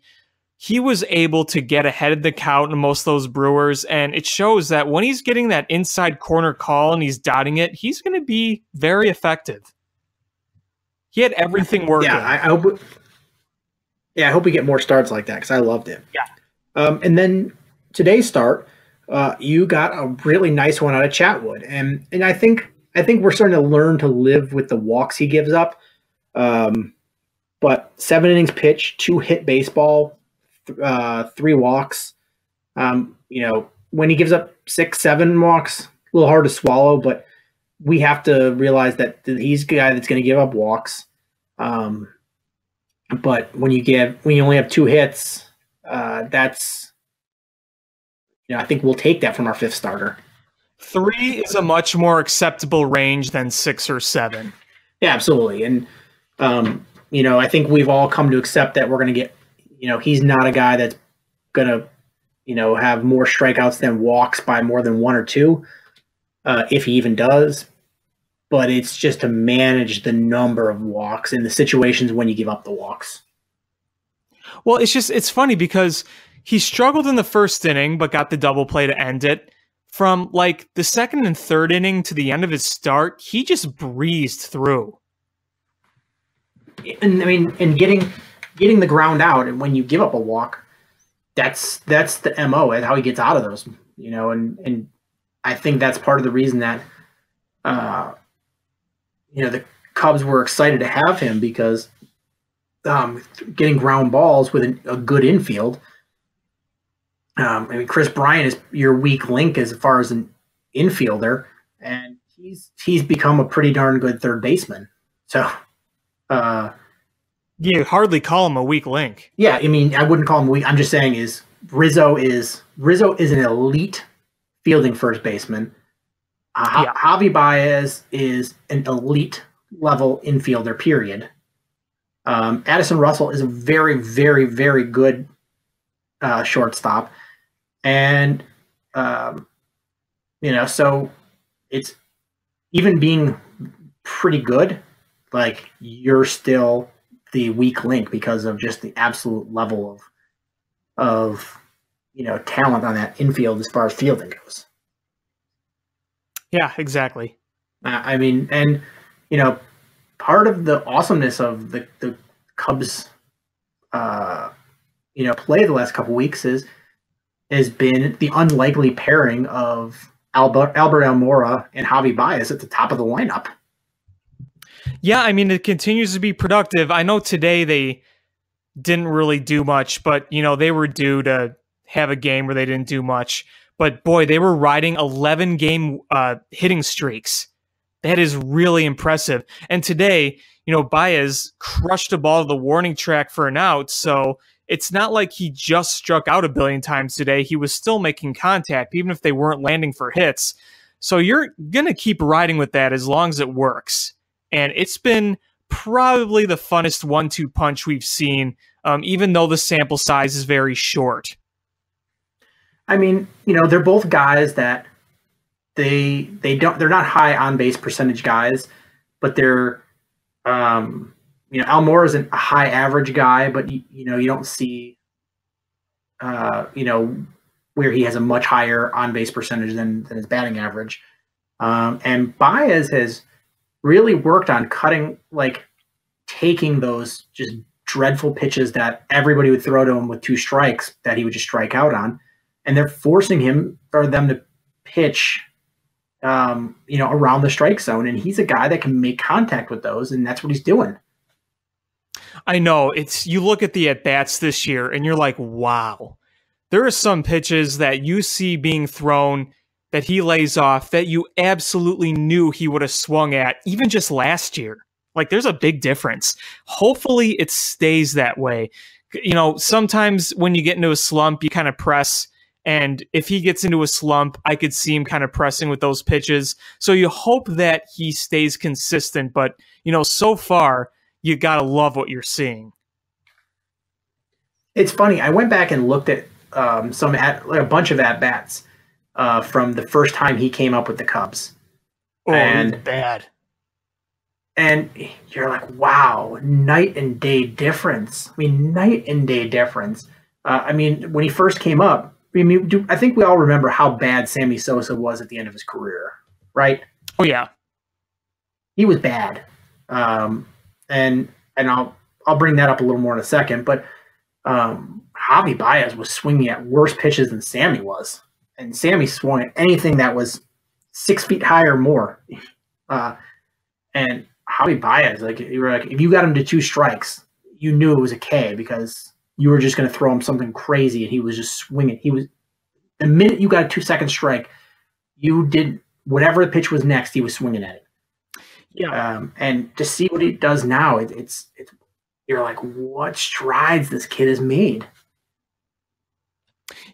he was able to get ahead of the count in most of those Brewers. And it shows that when he's getting that inside corner call and he's dotting it, he's going to be very effective. He had everything working. Yeah, I hope we get more starts like that, because I loved it. Yeah. And then today's start, you got a really nice one out of Chatwood, and I think we're starting to learn to live with the walks he gives up. But 7 innings pitched, 2 hit baseball, 3 walks. When he gives up 6, 7 walks, a little hard to swallow, but we have to realize that he's a guy that's going to give up walks. But when you only have 2 hits, that's, I think we'll take that from our 5th starter. 3 is a much more acceptable range than 6 or 7. Yeah, absolutely. And, I think we've all come to accept that we're going to get, he's not a guy that's going to, have more strikeouts than walks by more than 1 or 2, if he even does. But it's just to manage the number of walks in the situations when you give up the walks. Well, it's funny because he struggled in the first inning, but got the double play to end it. From like the second and third inning to the end of his start, he just breezed through. And I mean, and getting the ground out, and when you give up a walk, that's the MO, and how he gets out of those, and I think that's part of the reason that the Cubs were excited to have him, because getting ground balls with a good infield. Chris Bryant is your weak link as far as an infielder, and he's become a pretty darn good third baseman. So, you hardly call him a weak link. yeah, I mean, I wouldn't call him weak. I'm just saying Rizzo is an elite fielding first baseman. Javi Baez is an elite level infielder, period. Addison Russell is a very, very, very good shortstop. And, so it's even being pretty good, like you're still the weak link because of just the absolute level of talent on that infield as far as fielding goes. Yeah, exactly. I mean, and part of the awesomeness of the Cubs, play the last couple weeks has been the unlikely pairing of Albert Almora and Javi Baez at the top of the lineup. Yeah, I mean, it continues to be productive. I know today they didn't really do much, but, they were due to have a game where they didn't do much. But, boy, they were riding 11-game hitting streaks. That is really impressive. And today, Baez crushed a ball to the warning track for an out, so it's not like he just struck out a billion times today. He was still making contact, even if they weren't landing for hits. So you're going to keep riding with that as long as it works. And it's been probably the funnest 1-2 punch we've seen, even though the sample size is very short. I mean, they're both guys that they're not high on base percentage guys, but they're, Almora is a high average guy, but you don't see, where he has a much higher on base percentage than his batting average. And Baez has really worked on taking those just dreadful pitches that everybody would throw to him with 2 strikes that he would just strike out on. And they're forcing them to pitch, around the strike zone. And he's a guy that can make contact with those, and that's what he's doing. I know. You look at the at-bats this year, and you're like, wow. There are some pitches that you see being thrown that he lays off that you absolutely knew he would have swung at, even just last year. Like, there's a big difference. Hopefully it stays that way. Sometimes when you get into a slump, you kind of press. And if he gets into a slump, I could see him kind of pressing with those pitches. So you hope that he stays consistent. But, so far, you got to love what you're seeing. It's funny. I went back and looked at a bunch of at-bats from the first time he came up with the Cubs. Oh, and bad. And you're like, wow, night and day difference. I mean, night and day difference. When he first came up, I think we all remember how bad Sammy Sosa was at the end of his career, right? Oh yeah, he was bad, and I'll bring that up a little more in a second. But Javi Baez was swinging at worse pitches than Sammy was, and Sammy swung at anything that was 6 feet high or more. And Javi Baez, if you got him to 2 strikes, you knew it was a K because you were just going to throw him something crazy, and he was just swinging. The minute you got a 2-second strike, you did whatever the pitch was next. He was swinging at it. Yeah. And to see what he does now, it's you're like, what strides this kid has made.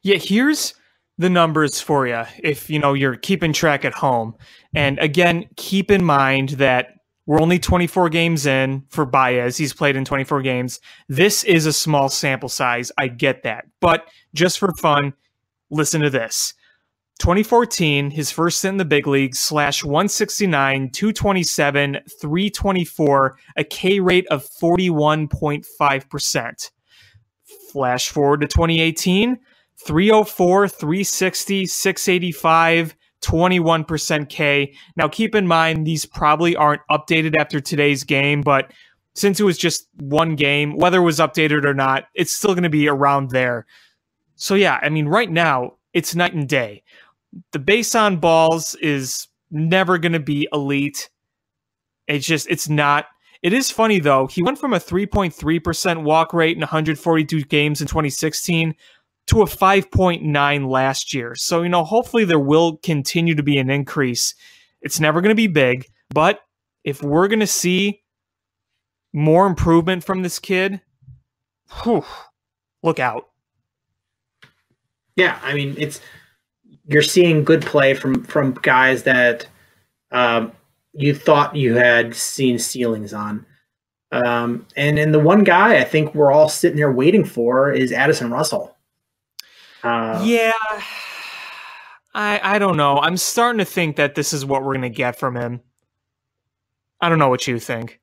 Yeah. Here's the numbers for you. If you're keeping track at home, and again, keep in mind that we're only 24 games in for Baez. He's played in 24 games. This is a small sample size. I get that. But just for fun, listen to this. 2014, his first stint in the big leagues, /169, 227, 324, a K rate of 41.5%. Flash forward to 2018, 304, 360, 685, 21% K. Now, keep in mind, these probably aren't updated after today's game, but since it was just one game, whether it was updated or not, it's still going to be around there. So, yeah, right now, it's night and day. The base on balls is never going to be elite. It's not. It is funny, though. He went from a 3.3% walk rate in 142 games in 2016 to a 5.9 last year. So, hopefully there will continue to be an increase. It's never going to be big, but if we're going to see more improvement from this kid, look out. Yeah, I mean, you're seeing good play from guys that you thought you had seen ceilings on. And then the one guy I think we're all sitting there waiting for is Addison Russell. Yeah, I don't know. I'm starting to think that this is what we're going to get from him. I don't know what you think.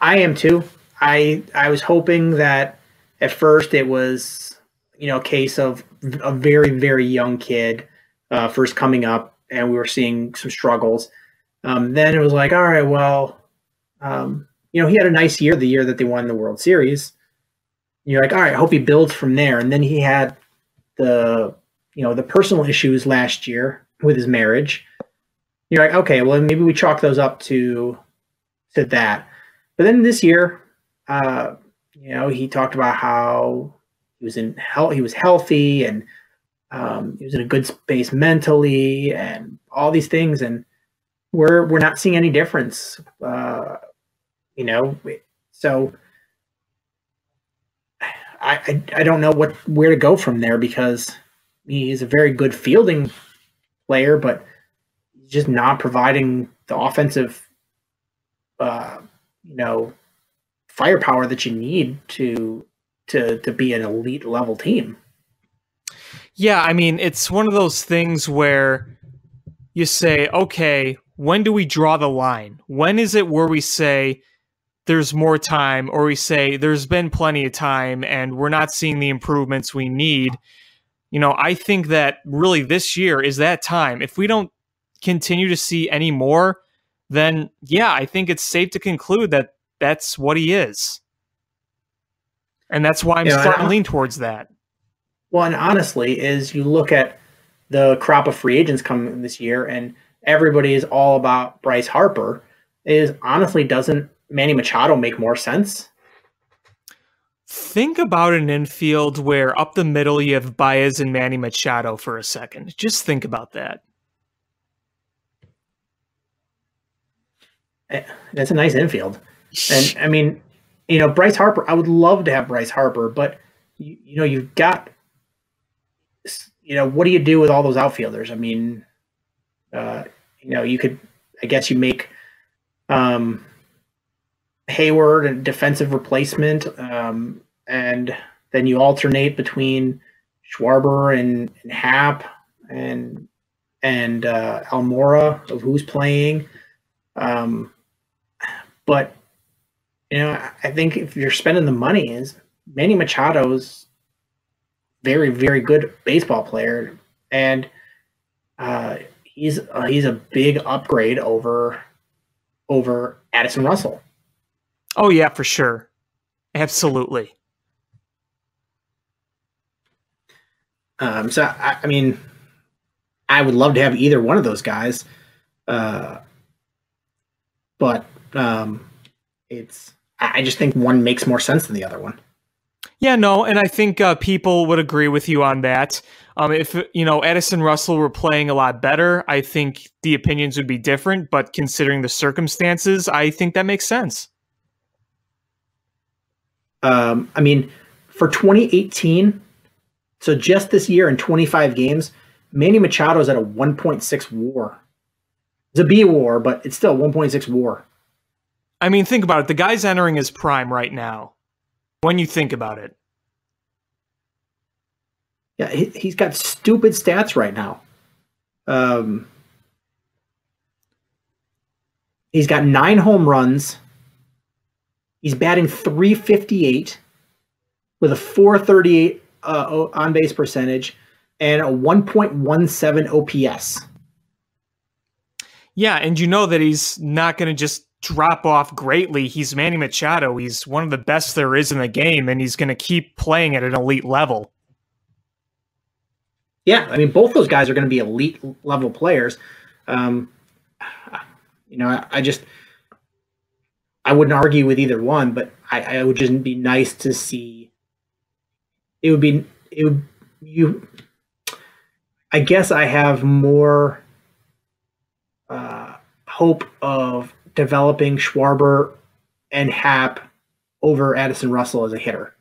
I am too. I was hoping that at first it was, a case of a very, very young kid first coming up, and we were seeing some struggles. Then it was like, all right, well, he had a nice year, the year that they won the World Series. You're like, all right, I hope he builds from there. And then he had the personal issues last year with his marriage. You're like, okay, well, maybe we chalk those up to that. But then this year, he talked about how he was healthy and he was in a good space mentally and all these things, and we're not seeing any difference. So I don't know where to go from there, because he's a very good fielding player, but he's just not providing the offensive firepower that you need to be an elite level team. Yeah, I mean, it's one of those things where you say, okay, when do we draw the line? When is it where we say there's more time, or we say there's been plenty of time and we're not seeing the improvements we need? I think that really this year is that time. If we don't continue to see any more, then yeah, I think it's safe to conclude that that's what he is. And that's why I'm starting to lean towards that. Well, and honestly, is you look at the crop of free agents coming this year, and everybody is all about Bryce Harper. Doesn't Manny Machado make more sense? Think about an infield where up the middle you have Baez and Manny Machado for a second. Just think about that. That's a nice infield. And I mean, Bryce Harper, I would love to have Bryce Harper, but you've got, what do you do with all those outfielders? I mean, you could, I guess you make Hayward a defensive replacement, and then you alternate between Schwarber and Happ and Almora of who's playing. But I think if you're spending the money, is Manny Machado's very, very good baseball player, and he's a big upgrade over Addison Russell. Oh yeah, for sure, absolutely. So I mean, I would love to have either one of those guys, but I just think one makes more sense than the other one. Yeah, no, and I think people would agree with you on that. If Addison Russell were playing a lot better, I think the opinions would be different. But considering the circumstances, I think that makes sense. I mean, for 2018, so just this year in 25 games, Manny Machado's at a 1.6 WAR. It's a B WAR, but it's still 1.6 WAR. I mean, think about it. The guy's entering his prime right now. When you think about it. Yeah, he's got stupid stats right now. He's got 9 home runs. He's batting .358 with a .438 on-base percentage and a 1.17 OPS. Yeah, and you know that he's not going to just drop off greatly. He's Manny Machado. He's one of the best there is in the game, and he's going to keep playing at an elite level. Yeah, I mean, both those guys are going to be elite level players. I wouldn't argue with either one, but I would just be nice to see. I guess I have more hope of developing Schwarber and Happ over Addison Russell as a hitter.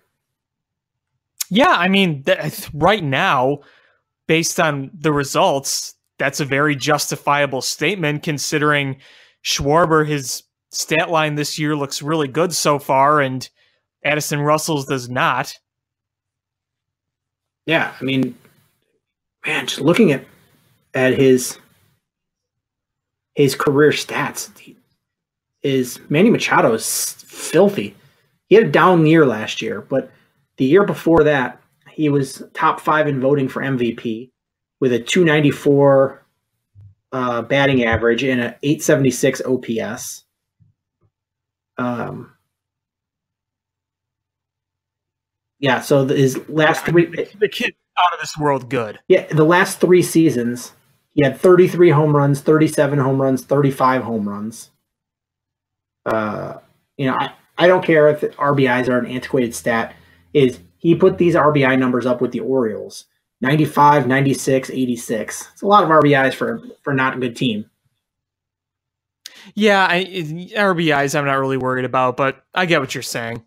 Yeah, I mean, right now, based on the results, that's a very justifiable statement considering Schwarber, his stat line this year looks really good so far, and Addison Russell's does not. Yeah, I mean, man, just looking at his career stats, Manny Machado is filthy. He had a down year last year, but the year before that, he was top 5 in voting for MVP with a 294 batting average and an 876 OPS. Yeah, so his last three... The kid out of this world good. Yeah, the last 3 seasons, he had 33 home runs, 37 home runs, 35 home runs. I don't care if RBIs are an antiquated stat. He put these RBI numbers up with the Orioles. 95, 96, 86. It's a lot of RBIs for not a good team. Yeah, RBIs I'm not really worried about, but I get what you're saying.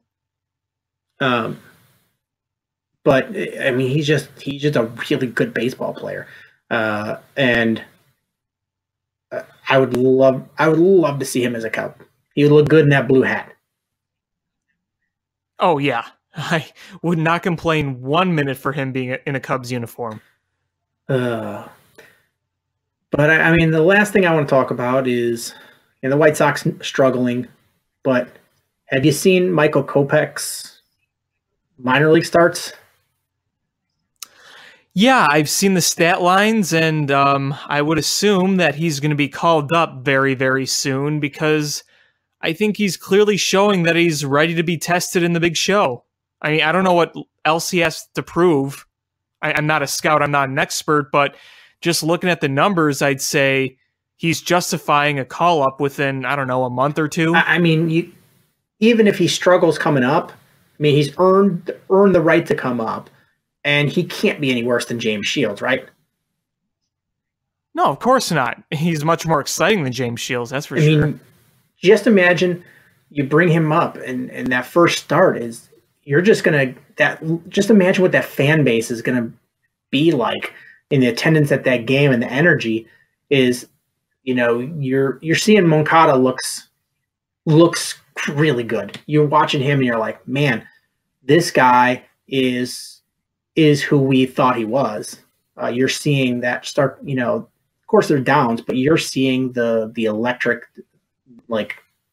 But I mean, he's just a really good baseball player, and I would love to see him as a Cub. He would look good in that blue hat. Oh yeah, I would not complain 1 minute for him being in a Cubs uniform. But I mean, the last thing I want to talk about is, the White Sox struggling. But have you seen Michael Kopech's minor league starts? Yeah, I've seen the stat lines, and I would assume that he's going to be called up very, very soon because I think he's clearly showing that he's ready to be tested in the big show. I mean, I don't know what else he has to prove. I'm not a scout, I'm not an expert, but just looking at the numbers, I'd say he's justifying a call-up within, I don't know, a month or two. I mean, even if he struggles coming up, I mean, he's earned the right to come up. And he can't be any worse than James Shields, right? No, of course not. He's much more exciting than James Shields, that's for sure. I mean, just imagine you bring him up, and that first start is just imagine what that fan base is gonna be like in the attendance at that game, and the energy is, you're seeing Moncada looks really good. You're watching him, and you're like, man, this guy is who we thought he was. You're seeing that start, of course they're downs, but you're seeing the electric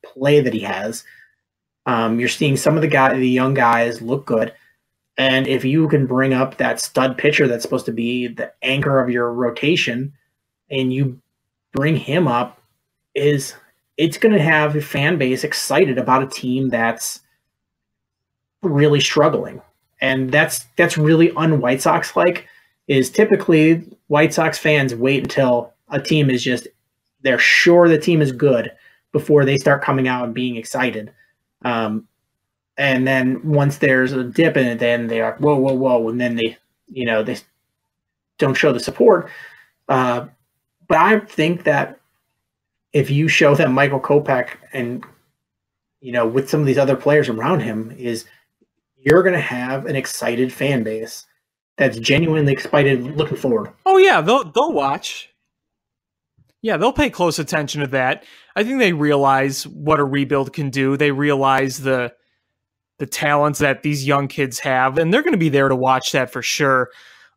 play that he has. You're seeing some of the young guys look good. And if you can bring up that stud pitcher that's supposed to be the anchor of your rotation, and you bring him up, it's going to have a fan base excited about a team that's really struggling. And that's really un-White Sox-like, is typically White Sox fans wait until a team is they're sure the team is good before they start coming out and being excited. And then once there's a dip in it, then they are, whoa, and then they don't show the support. But I think that if you show that Michael Kopech and, with some of these other players around him, you're going to have an excited fan base that's genuinely excited, looking forward. Oh yeah, they'll watch. Yeah, they'll pay close attention to that. I think they realize what a rebuild can do. They realize the talents that these young kids have, and they're going to be there to watch that for sure.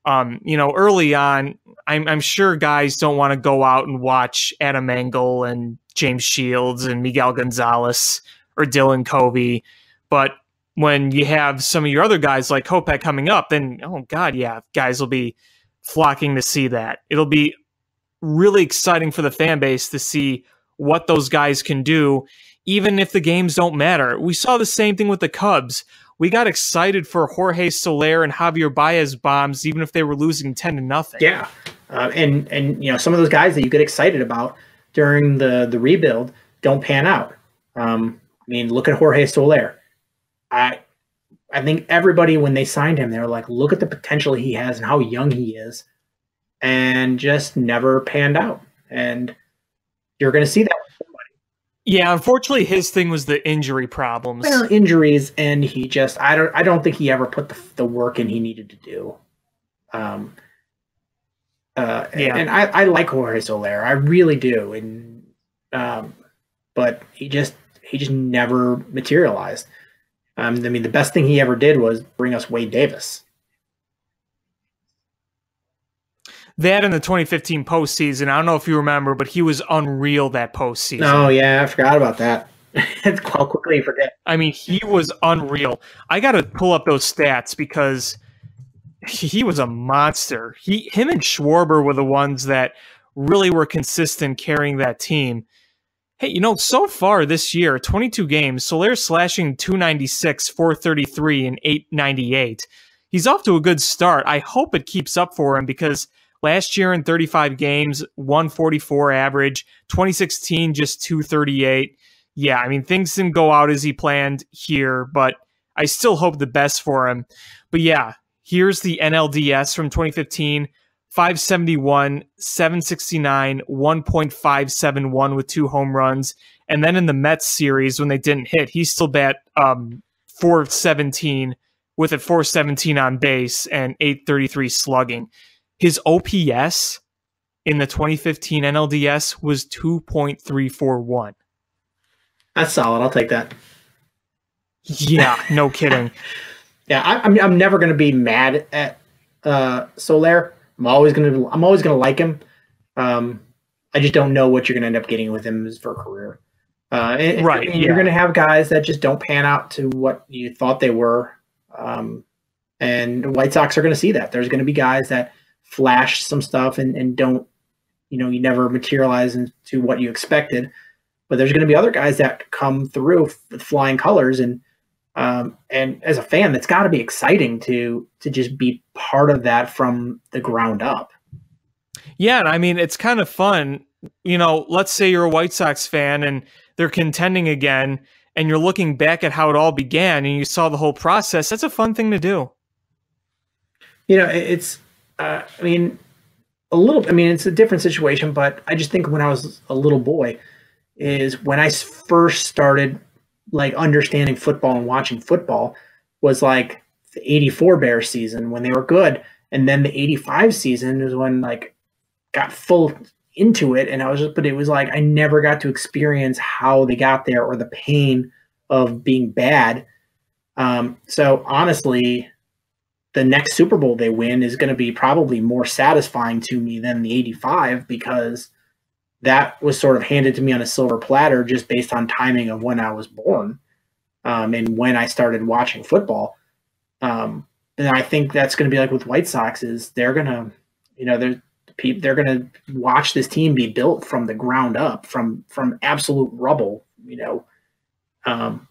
Early on, I'm sure guys don't want to go out and watch Adam Engel and James Shields and Miguel Gonzalez or Dylan Covey, but when you have some of your other guys like Kopech coming up, then, oh God, yeah, guys will be flocking to see that. It'll be really exciting for the fan base to see what those guys can do, even if the games don't matter. We saw the same thing with the Cubs. We got excited for Jorge Soler and Javier Baez bombs, even if they were losing 10-0. Yeah, and some of those guys that you get excited about during the rebuild don't pan out. Look at Jorge Soler. I think everybody, when they signed him, they were like, look at the potential he has and how young he is, and just never panned out. And you're going to see that with Yeah, unfortunately, his thing was the injury problems. Well, injuries, and he just I don't think he ever put the work in he needed to do. Yeah. And I like Jorge Soler, I really do, and but he just never materialized. I mean, the best thing he ever did was bring us Wade Davis. That in the 2015 postseason, I don't know if you remember, but he was unreal that postseason. Oh, yeah, I forgot about that. How quickly you forget. I mean, he was unreal. I got to pull up those stats because he was a monster. Him and Schwarber were the ones that really were consistent carrying that team. Hey, so far this year, 22 games, Soler's slashing 296, 433, and 898. He's off to a good start. I hope it keeps up for him because last year in 35 games, 144 average, 2016 just 238. Yeah, I mean, things didn't go out as he planned here, but I still hope the best for him. But yeah, here's the NLDS from 2015. 571, 769, 1.571 with 2 home runs. And then in the Mets series, when they didn't hit, he still bat 417 with a 417 on base and 833 slugging. His OPS in the 2015 NLDS was 2.341. That's solid. I'll take that. Yeah, no kidding. Yeah, I'm never going to be mad at Soler. I'm always gonna like him. I just don't know what you're gonna end up getting with him for a career. Right. And you're gonna have guys that just don't pan out to what you thought they were. And the White Sox are gonna see that. There's gonna be guys that flash some stuff and don't, you never materialize into what you expected. But there's gonna be other guys that come through with flying colors, and as a fan, that's got to be exciting to just be part of that from the ground up. Yeah, and I mean, it's kind of fun. Let's say you're a White Sox fan and they're contending again, and you're looking back at how it all began and you saw the whole process. That's a fun thing to do. It's, it's a different situation, but I just think when I was a little boy is when I first started understanding football and watching football was like the 84 Bears season when they were good. And then the 85 season is when got full into it. And but it was I never got to experience how they got there or the pain of being bad. So honestly, the next Super Bowl they win is going to be probably more satisfying to me than the 85 because that was sort of handed to me on a silver platter just based on timing of when I was born and when I started watching football. And I think that's going to be like with White Sox is they're going to, they're going to watch this team be built from the ground up, from absolute rubble. They're going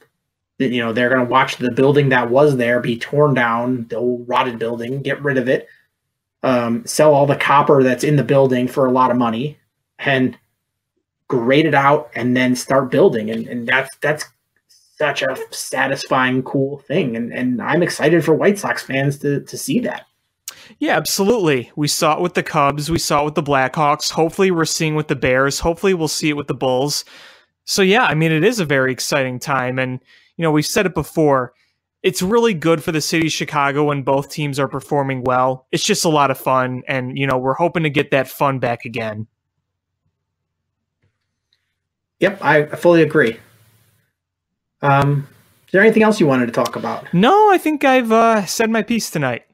to watch the building that was there be torn down, the old rotted building, get rid of it, sell all the copper that's in the building for a lot of money, and grade it out and then start building. And that's such a satisfying, cool thing. And I'm excited for White Sox fans to see that. Yeah, absolutely. We saw it with the Cubs. We saw it with the Blackhawks. Hopefully we're seeing with the Bears. Hopefully we'll see it with the Bulls. So yeah, I mean, it is a very exciting time. And, we've said it before. It's really good for the city of Chicago when both teams are performing well. It's just a lot of fun. And, we're hoping to get that fun back again. Yep, I fully agree. Is there anything else you wanted to talk about? No, I think I've said my piece tonight.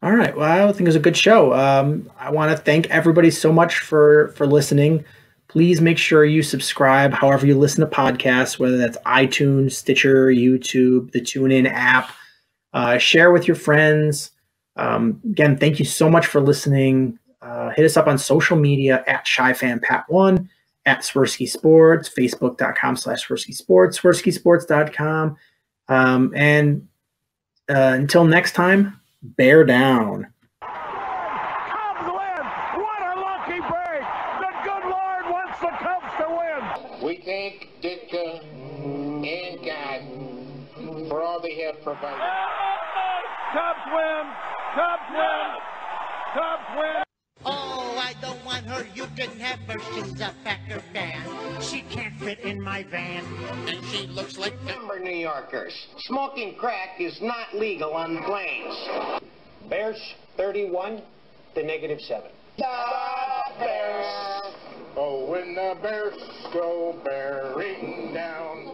All right. Well, I think it was a good show. I want to thank everybody so much for listening. Please make sure you subscribe however you listen to podcasts, whether that's iTunes, Stitcher, YouTube, the TuneIn app. Share with your friends. Again, thank you so much for listening. Hit us up on social media at ShyFanPat1. At Swerski Sports, Facebook.com/Swerski Sports, SwerskiSports.com. And until next time, bear down. Cubs win! What a lucky break! The good Lord wants the Cubs to win! We thank Ditka and God for all they have provided. Cubs win! Cubs win! Cubs win! Oh, I don't want on her, you can have her, she's a Packer fan. She can't fit in my van, and she looks like Remember, New Yorkers, smoking crack is not legal on the plains. Bears 31 to -7. The Bears. Oh, when the Bears go bearing down